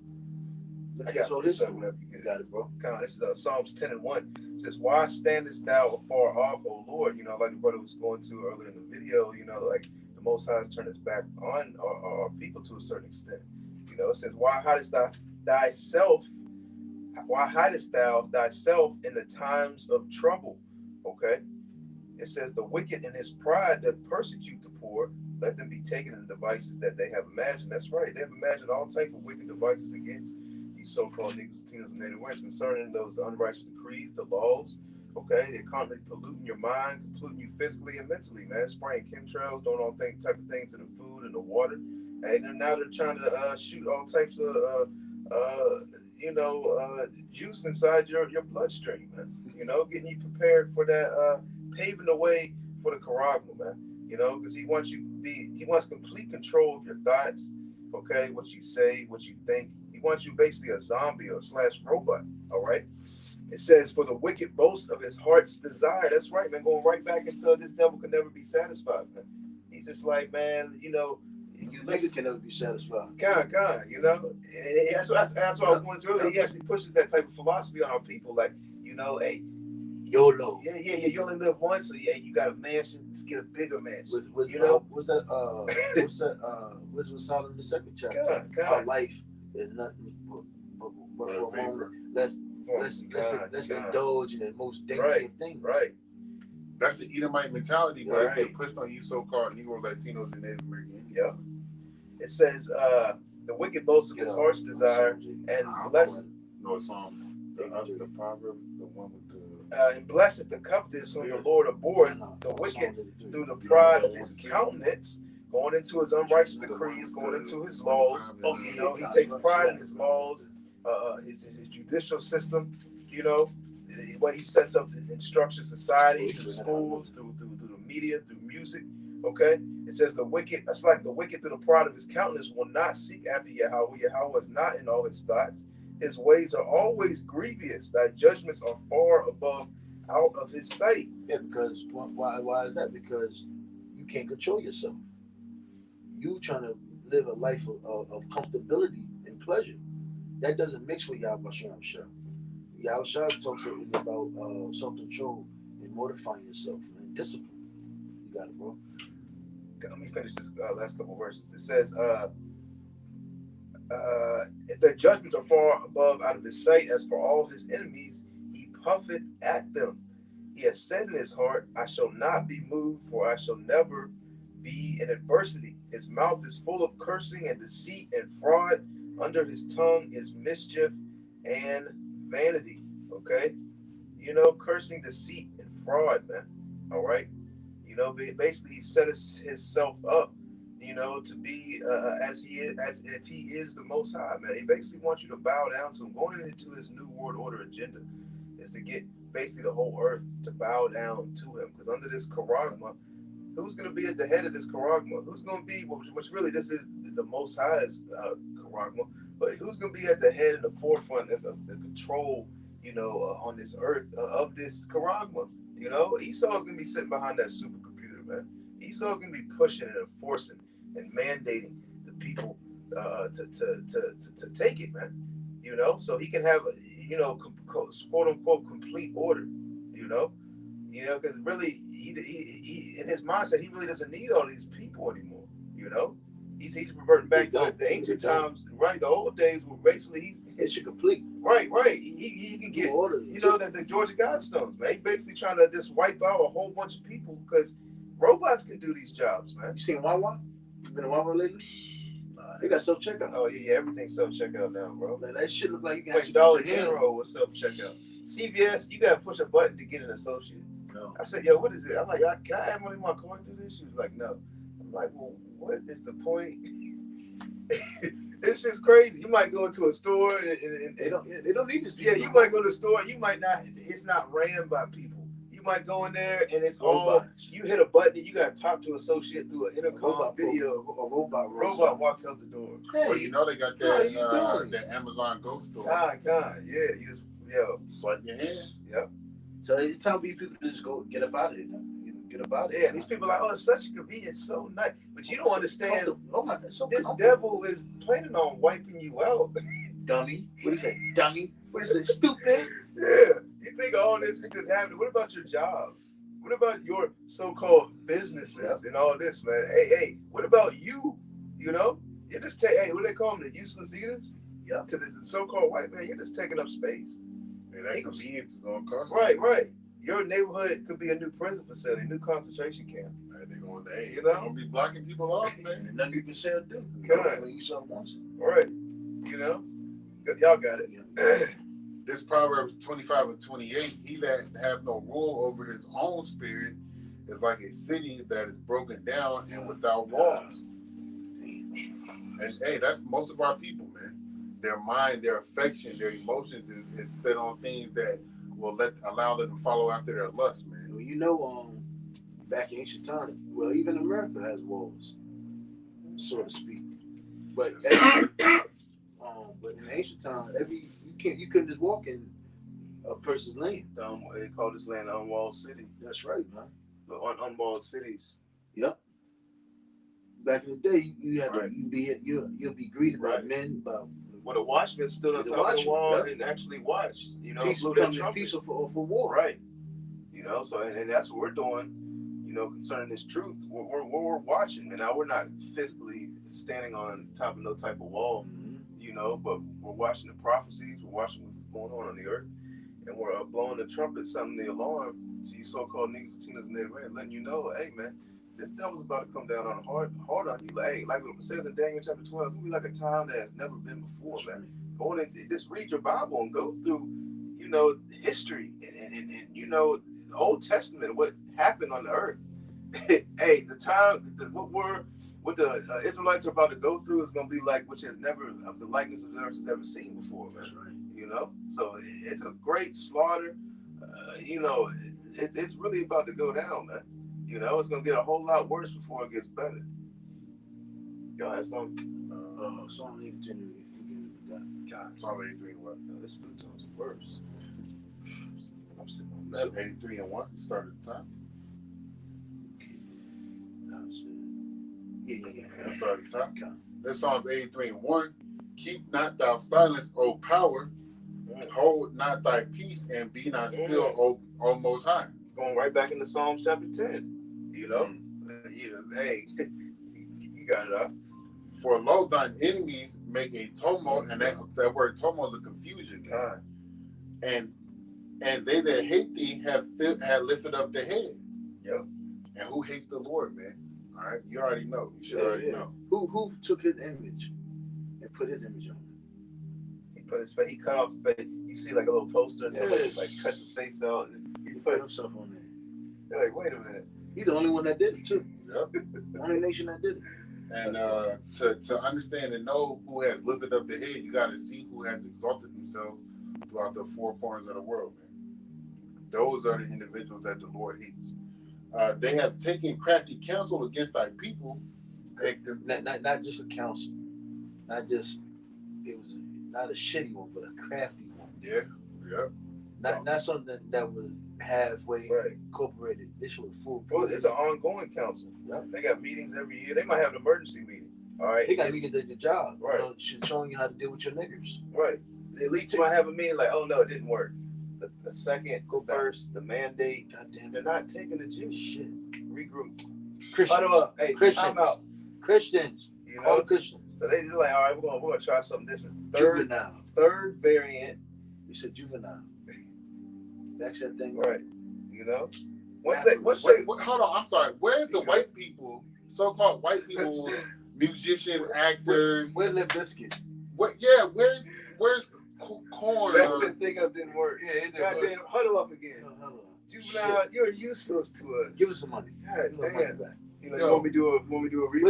A: I got this
B: You got it, bro.
A: This is Psalms 10:1. It says, "Why standest thou afar off, O Lord?" Like the brother was going to earlier in the video. Like the Most High has turned his back on our people to a certain extent. It says, "Why hidest thou thyself? Why hidest thou thyself in the times of trouble?" Okay. It says, "The wicked in his pride doth persecute the poor. Let them be taken in the devices that they have imagined." That's right. They have imagined all type of wicked devices against these so-called Negroes, Latinos, and Native Americans concerning those unrighteous decrees, the laws. Okay, they're constantly polluting your mind, polluting you physically and mentally, man. Spraying chemtrails, doing all type of things to the food and the water, and then now they're trying to shoot all types of juice inside your bloodstream, man. Getting you prepared for that, paving the way for the Karagma, man. Because he wants complete control of your thoughts. Okay, what you say, what you think. He wants you basically a zombie or / robot. All right. It says, "For the wicked boast of his heart's desire." That's right, man. Going right back into this devil can never be satisfied, man. He's just like, man, you
B: niggas can never be satisfied.
A: God. And that's what I was going to earlier. He actually pushes that type of philosophy on our people, like, hey,
B: YOLO.
A: Yeah. You only live once, so yeah, you got a mansion. Let's get a bigger mansion.
B: What's out in the second chapter? Our life is nothing but for a moment. Let's indulge in the most dainty of things.
A: Right.
C: That's the Edomite mentality, but it's been pushed on you so-called Negro Latinos and Native American.
A: Yeah. It says, "The wicked boast of his heart's desire, and blessed."
C: No, it's the proverb, the one with the.
A: And blessed the covetous whom the Lord abhorreth, the wicked through the pride of his countenance, going into his unrighteous decrees, going into his laws. He takes pride in his laws, his judicial system. What he sets up in structured society, through schools, through the media, through music. Okay, it says the wicked. That's like the wicked through the pride of his countenance will not seek after Yahweh. Yahweh is not in all his thoughts. His ways are always grievous. Thy judgments are far above out of his sight.
B: Yeah, because why is that? Because you can't control yourself. You trying to live a life of comfortability and pleasure. That doesn't mix with Yahweh Shem Shah. Yahweh Shah talks is about self-control and mortifying yourself and discipline. You got it, bro.
A: Let me finish this last couple verses. It says, the judgments are far above out of his sight. As for all his enemies, he puffeth at them. He has said in his heart, I shall not be moved, for I shall never be in adversity. His mouth is full of cursing and deceit and fraud. Under his tongue is mischief and vanity. Okay? You know, cursing, deceit, and fraud, man. All right? You know, basically he set himself up, you know, to be as if he is the Most High, man. He basically wants you to bow down to him. Going into his new world order agenda is to get basically the whole earth to bow down to him. Because under this charagma, who's going to be at the head of this charagma? Who's going to be, which really this is the Most High's charagma, but who's going to be at the head and the forefront of the control, you know, on this earth of this charagma? You know, Esau's going to be sitting behind that supercomputer, man. Esau's going to be pushing and enforcing and mandating the people to take it, man. You know, so he can have, you know, quote unquote complete order. You know, because really he in his mindset he really doesn't need all these people anymore. You know, he's reverting back to the ancient times, right? The old days were basically
B: It's complete.
A: Right. He can get order. You know that the Georgia Guidestones, man. He's basically trying to just wipe out a whole bunch of people because robots can do these jobs, man.
B: You seen Wawa? You been to Wawa lately? They got self checkout.
A: Oh yeah, everything's self checkout now, bro.
B: Man, that shit look like you can
A: like Dollar General with self checkout. CVS, you gotta push a button to get an associate.
B: No.
A: I said, yo, what is it? I'm like, can I add money in my coin through this? She was like, no. I'm like, well, what is the point? It's just crazy. You might go into a store and
B: they don't need this.
A: Yeah, you might go to a store. You might not. It's not ran by people. You might go in there and it's all. You hit a button and you got to talk to an associate through an intercom video.
B: A robot
A: walks out the door.
C: Hey, well, you know they got that that Amazon Go store.
A: God, yeah. You just
C: swipe your hand.
A: Yep.
B: So it's time for you people to just go get up out of here. Get about it.
A: Yeah, these people are like, it's such a convenience, so nice. But you don't understand.
B: Oh my God,
A: this devil is planning on wiping you out.
B: Dummy. What do you say? Dummy. What do you say? Stupid.
A: Yeah. You think all this is just happening. What about your jobs? What about your so-called businesses and all this, man? Hey, what about you? You know? You just take, what do they call them? The useless eaters?
B: Yeah.
A: To the so-called white man, you're just taking up space.
C: And that convenience is going to cost.
A: Right. Your neighborhood could be a new prison facility, a new concentration camp.
C: They're going to be blocking people off, man.
B: And nothing you can say or do. When you saw once.
A: Right. You know? Y'all got it.
C: Yeah. This Proverbs 25 and 28, he that have no rule over his own spirit is like a city that is broken down and without walls. And hey, that's most of our people, man. Their mind, their affection, their emotions is set on things that will allow them to follow after their lust, man.
B: Well, you know, back in ancient times, well, even America has walls, so to speak. But but in ancient times, you couldn't just walk in a person's land.
A: They call this land unwalled city.
B: That's right, man.
A: But unwalled cities.
B: Yep. Back in the day, you had you'll be greeted by men.
A: Well, the watchmen stood on top of the wall and actually watched. You know,
B: peaceful for war.
A: Right. You know, so and that's what we're doing. You know, concerning this truth, we're watching, and now we're not physically standing on top of no type of wall.
B: Mm-hmm.
A: You know, but we're watching the prophecies. We're watching what's going on the earth, and we're blowing the trumpet, sounding the alarm to you so-called niggas, Latinos, and Native Americans, letting you know, hey man, this devil's about to come down on hard on you. Like it says in Daniel chapter 12, it's gonna be like a time that has never been before, man. Going into just read your Bible and go through, you know, history and you know, the Old Testament, what happened on the earth. Hey, the time, what the Israelites are about to go through is going to be like which has never of the likeness of the earth has ever seen before, man.
B: That's right.
A: You know, so it's a great slaughter. You know, it's really about to go down, man. You know, it's gonna get a whole lot worse before it gets better. Y'all had something?
B: Psalm 83 begin with that.
C: God, Psalm 83 and what?
A: No, this futon's worse. I'm sitting on
C: So
A: that.
C: 83 and what? Start at the top.
B: Yeah.
C: Start at the top.
B: Okay.
C: That's Psalms 83 and 1. Keep not thou silence, O power. Hold not thy peace, and be not still, O Most High.
A: Going right back into Psalms chapter 10. You know? Hey, you got it up.
C: For lo, thine enemies make a tumult, and that word tumult is a confusion.
A: God.
C: And they that hate thee have lifted up the head.
A: Yep.
C: And who hates the Lord, man? All right, you already know. You should already know.
B: Who took his image and put his image on him?
A: He put his face. He cut off the face. You see like a little poster and somebody like cut the face out. And
B: He put himself on there.
A: they're like, wait a minute.
B: He's the only one that did it too.
C: Yep.
B: The only nation that did it.
C: And to understand and know who has lifted up the head, you got to see who has exalted themselves throughout the four corners of the world, man. Those are the individuals that the Lord hates. They have taken crafty counsel against thy people.
B: Not just a counsel. It was not a shitty one, but a crafty one.
C: Yeah.
B: Not something that was halfway
A: Right.
B: incorporated. This was full.
A: Well, it's an ongoing council.
B: Yep.
A: They got meetings every year. They might have an emergency meeting. All right.
B: They got meetings at your job.
A: Right.
B: Showing you how to deal with your niggers.
A: Right. The elites might have a meeting like, oh no, it didn't work. The second, go first, the mandate.
B: Goddamn.
A: They're not taking the juice.
B: Shit.
A: Regroup.
B: Christians.
A: Huddle up. Hey,
B: Christians.
A: time out.
B: Christians.
A: You
B: All
A: know?
B: Christians.
A: So they're like, all right, we're gonna try something different.
B: Juvenile.
A: Third variant.
B: You said juvenile. That's that thing.
A: Right. You know? What's
C: Wait, hold on. I'm sorry. Where's the white people, so-called white people, musicians, actors?
B: Where's Limp Bizkit?
C: What? Yeah. Where's Corn?
A: That's the thing up didn't work.
B: Yeah, it didn't
A: Goddamn,
B: work.
A: huddle up again.
B: Hold on.
A: Juvenile, you're useless to us.
B: Give us some money.
A: God
B: Give us money
A: damn.
B: back.
A: You know, you want me to do a remix?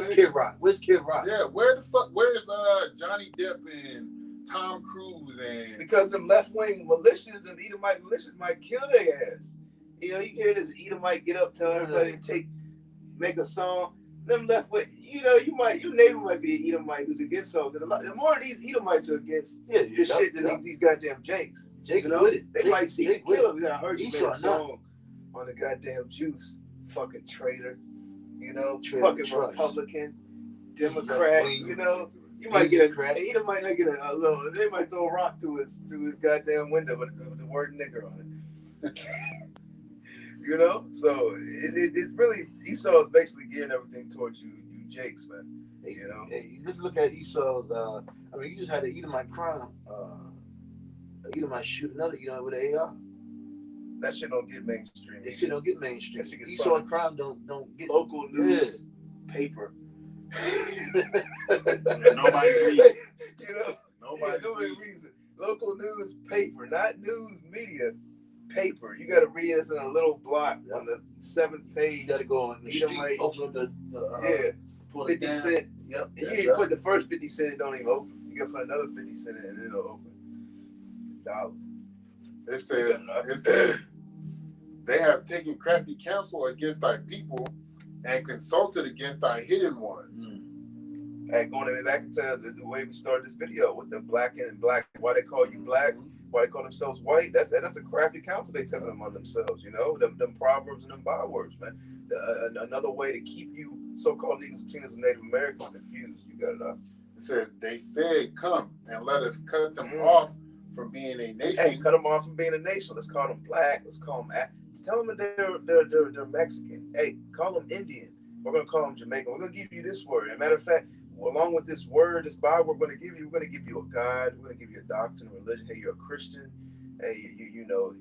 B: Where's Kid Rock?
C: Yeah. Where's Johnny Depp and Tom Cruise and?
A: Because them left-wing militias and Edomite militias might kill their ass. You know, you hear this Edomite get up, tell everybody to make a song. Them left-wing, you know, your neighbor might be an Edomite who's against something. The more of these Edomites are against this shit than these goddamn Jakes.
B: Jake,
A: you know,
B: with it.
A: they might see
B: Jake
A: kill him. I heard you
B: He
A: made
B: saw
A: a song on the goddamn juice. Fucking traitor. You know, fucking
B: trust.
A: Republican, Democrat. You know. You might get Edom might not get a little. They might throw a rock through his goddamn window with the word nigger on it. You know, so it's really Esau is basically gearing everything towards you Jakes, man. You know,
B: hey, just look at Esau. I mean, you just had an Edomite crime. Edomite shoot another Edomite with an AR.
A: that shit don't get mainstream.
B: That shit don't get mainstream.
A: That shit gets
B: Esau
A: funded.
B: crime don't get
A: Local news paper.
C: And nobody reads.
A: You know,
C: Nobody
A: reads it. Local news paper, not news media. Paper. You got to read this in a little block on the 7th page.
B: You got to go on the street,
A: Edomite.
B: open up the pull it
A: 50
B: down.
A: cent.
B: Yep.
A: And you put the first 50 cent, it don't even open. You got to put another 50 cent in, and it'll open. $1.
C: It says they have taken crafty counsel against thy people and consulted against thy hidden ones.
A: Hey, going back into the way we started this video with the black and black, why they call you black, why they call themselves white. That's a crafty counsel they tell them on themselves. You know, them proverbs and them bywords, man. Another way to keep you so-called Negroes, Latinos, and Native Americans confused. You got it up.
C: It says they said, "Come and let us cut them off from being a nation."
A: Hey, cut them off from being a nation. Let's call them black. Let's call them. Tell them that they're Mexican. Hey, call them Indian. We're gonna call them Jamaican. We're gonna give you this word. As a matter of fact, along with this word, this Bible, we're gonna give you a God. We're gonna give you a doctrine, a religion. Hey, you're a Christian. Hey, you know,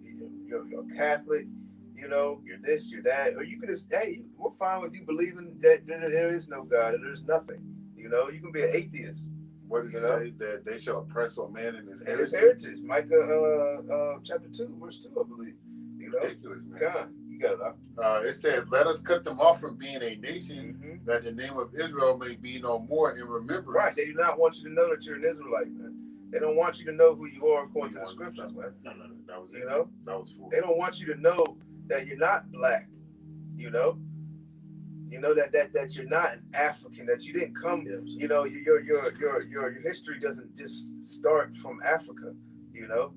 A: you're a Catholic. You know, you're this, you're that. Or you can just, hey, we're fine with you believing that there is no God and there's nothing. You know, you can be an atheist.
C: What does it say? That they shall oppress a man in his
A: And
C: heritage.
A: it's heritage. Micah chapter 2, verse 2, I believe. You know,
C: Ridiculous, man.
A: God, you got it up.
C: It says, "Let us cut them off from being a nation, that the name of Israel may be no more in remembrance."
A: Right. They do not want you to know that you're an Israelite, man. They don't want you to know who you are according to the scriptures, man.
C: No, that was it.
A: You know?
C: That was full.
A: They don't want you to know that you're not black. You know? You know that you're not an African, that you didn't come. You know, your history doesn't just start from Africa. You know,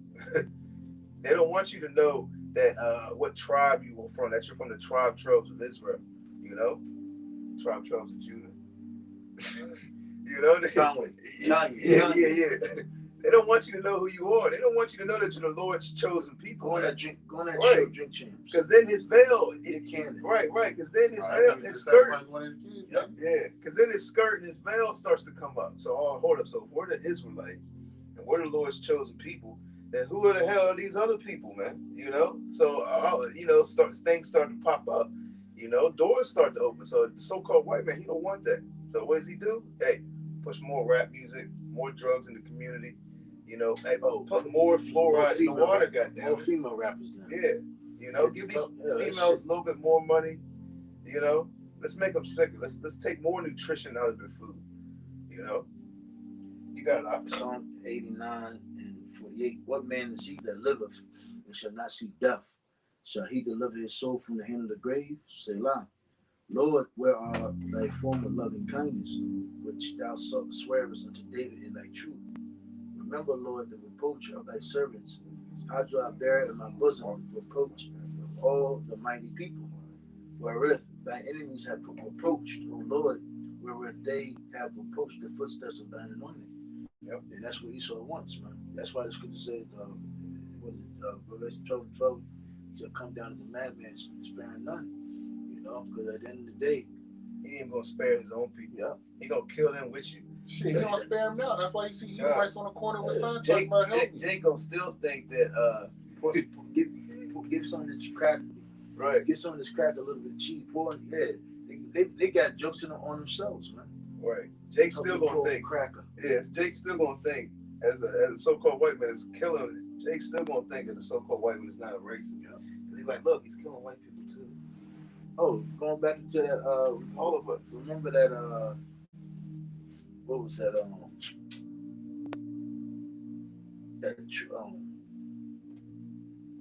A: they don't want you to know that what tribe you were from. That you're from the tribes of Israel. You know, tribes of Judah. You know, yeah. They don't want you to know who you are. They don't want you to know that you're the Lord's chosen people.
B: Go on that show, drink champs.
A: Because then his veil, right. Because then his veil, his skirt, because then his skirt and his veil starts to come up. So, hold up. So, if we're the Israelites and we're the Lord's chosen people, then who the hell are these other people, man? You know. So, things start to pop up. You know, doors start to open. So, the so-called white man, he don't want that. So, what does he do? Hey, push more rap music, more drugs in the community. You know, hey, put more fluoride in the water, goddamn.
B: More female rappers now.
A: Yeah, you know, give these females a little bit more money. You know, let's make them sicker. Let's take more nutrition out of their food. You know, you got it up.
B: Psalm 89 and 48. What man is he that liveth and shall not see death? Shall he deliver his soul from the hand of the grave? Selah. Lord, where are thy former loving kindness, which thou swearest unto David in thy truth? Remember, Lord, the reproach of thy servants. How do I bear in my bosom the reproach of all the mighty people? Wherewith thy enemies have reproached, O Lord, wherewith they have reproached the footsteps of thine anointed.
A: Yep.
B: And that's what Esau wants, man. That's why the scripture says, Revelation 12:12, shall come down as a madman, sparing none. You know, because at the end of the day,
A: he ain't gonna spare his own people.
B: Yeah.
A: He gonna kill them with you.
C: Shit, he don't spare him now. That's why you see Edomites on the corner with signs talking about help.
A: Jake gonna still think that
B: give some of this crack,
A: right?
B: Give some of this crack a little bit cheap. Pour in the head. They got jokes on themselves, man.
A: Right. Jake still gonna think
B: cracker.
A: Yes, Jake still gonna think as a so-called white man is killing it. Jake still gonna think that the so-called white man is not a racist. Yeah. Cause he's like, look, he's killing white people too.
B: Oh, going back into that,
A: it's all of us.
B: Remember that? What was that?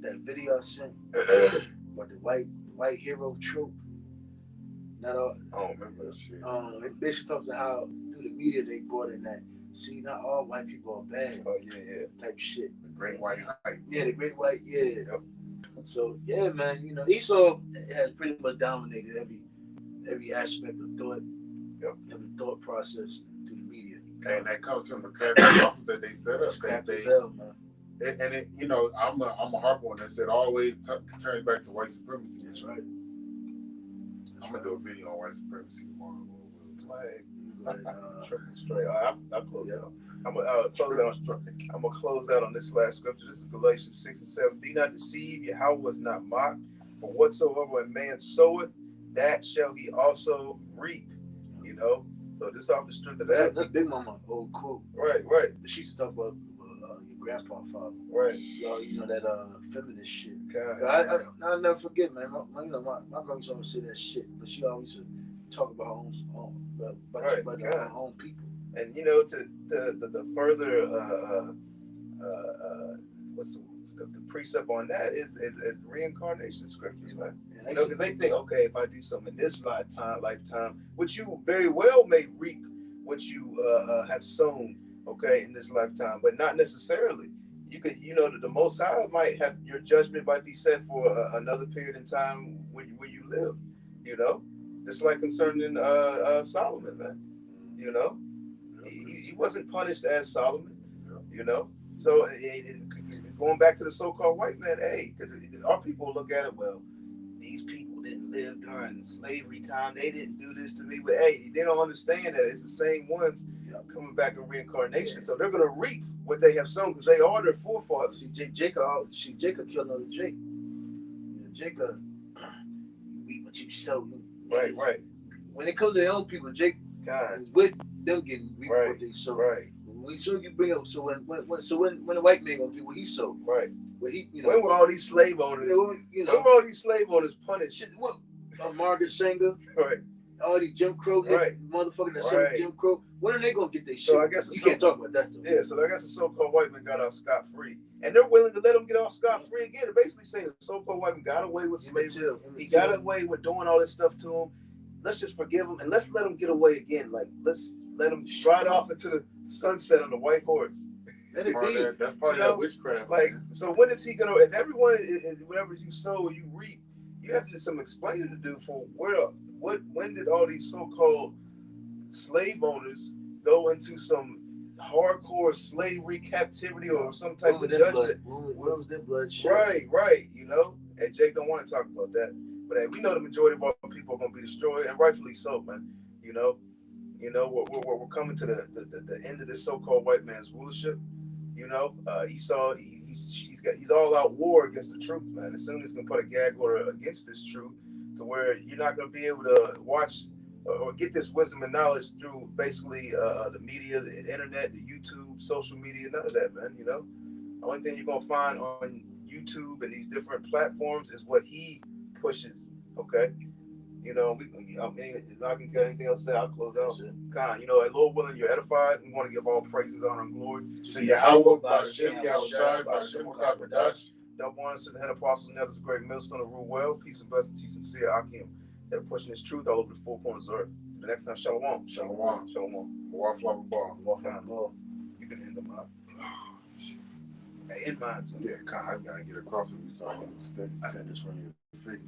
B: That video I sent about the white hero trope. Not all.
C: I don't remember that shit.
B: It basically talks about how through the media they brought in that. See, not all white people are bad.
A: Oh yeah.
B: Type shit.
C: The great white hype.
B: Yeah, the great white. Yeah.
A: Yep.
B: So yeah, man. You know, Esau has pretty much dominated every aspect of thought.
A: Yep.
B: Every thought process through the media.
C: And that comes from the craft that they set up.
B: Craft as hell, man.
C: And it, you know, I'm a harp on this. It always turns back to white supremacy.
B: That's right.
C: I'm gonna do a video on white supremacy tomorrow.
A: Straight. I'll close out. I'm gonna close out on this last scripture. This is Galatians 6 and 7. Be not deceived, Yahweh was not mocked. For whatsoever a man soweth, that shall he also reap. You know. So just off the strength of that.
B: That's Big Mama old quote.
A: Right.
B: She used to talk about your grandpa, father.
A: Right.
B: You know that feminist shit.
A: God.
B: I'll never forget, man. My grandma used to always say that shit, but she always used to talk about her own people. And
A: you know, to the further what's the precept on that is reincarnation scriptures, man. You know, because they think, okay, if I do something in this lifetime, which you very well may reap what you have sown, okay, in this lifetime, but not necessarily. You could, you know, the Most High might have your judgment might be set for another period in time when you live, you know, just like concerning Solomon, man. You know, he wasn't punished as Solomon, you know. So going back to the so-called white man, hey, because our people look at it, well, these people didn't live during slavery time. They didn't do this to me. But hey, they don't understand that it's the same ones coming back in reincarnation. Yeah. So they're going to reap what they have sown because they are their forefathers. See, Jacob killed another Jake. You know, Jacob, you reap what you sow. Right. When it comes to their own people, Jake is with them getting reap what they sow. Right. When you bring up, so when the white man gonna get what he sold, right? When he, you know, when were all these slave owners? When were all these slave owners punished? What? Margaret Sanger, right? All these Jim Crow, motherfuckers that said Jim Crow. When are they gonna get their shit? So I guess you can't talk about that though. Yeah, so I guess the so-called white man got off scot-free, and they're willing to let him get off scot-free again. They're basically saying the so-called white man got away with slavery. He got away with doing all this stuff to him. let's just forgive them and let's let them get away again. Like, let's let them ride off into the sunset on the white horse.
B: Let it be.
C: That's part of that witchcraft.
A: Like,
C: Man.
A: so when is he gonna? If everyone is whatever you sow, you reap. You have to do some explaining to do for when did all these so-called slave owners go into some hardcore slavery captivity or some type of judgment?
B: When was their blood shed?
A: Right. You know, and Jake don't want to talk about that, but hey, we know the majority of our people are going to be destroyed, and rightfully so, man. You know, we're coming to the end of this so-called white man's rulership. You know, he's all out war against the truth, man. As soon as he's gonna put a gag order against this truth, to where you're not gonna be able to watch or get this wisdom and knowledge through basically the media, the internet, the YouTube, social media, none of that, man. You know, the only thing you're gonna find on YouTube and these different platforms is what he pushes. Okay. You know, if I can get anything else to say, I'll close out. Khan, you know, Lord willing, you're edified. We want to give all praises, honor, and glory
C: to Yahweh, Ba'ashem, Yahushai, Ba'ashem, Kakadash.
A: Double honors to the head apostle, Nevis, a great millstone, and rule well. Peace and blessings to you, sincere Akim, that are pushing this truth all over the four corners of the earth. To the next time, Shalom.
C: Shalom.
A: Ball. You can end them up. Hey, in mine, too.
C: Yeah, I gotta get across with you so I can stay.
B: I got this from your face.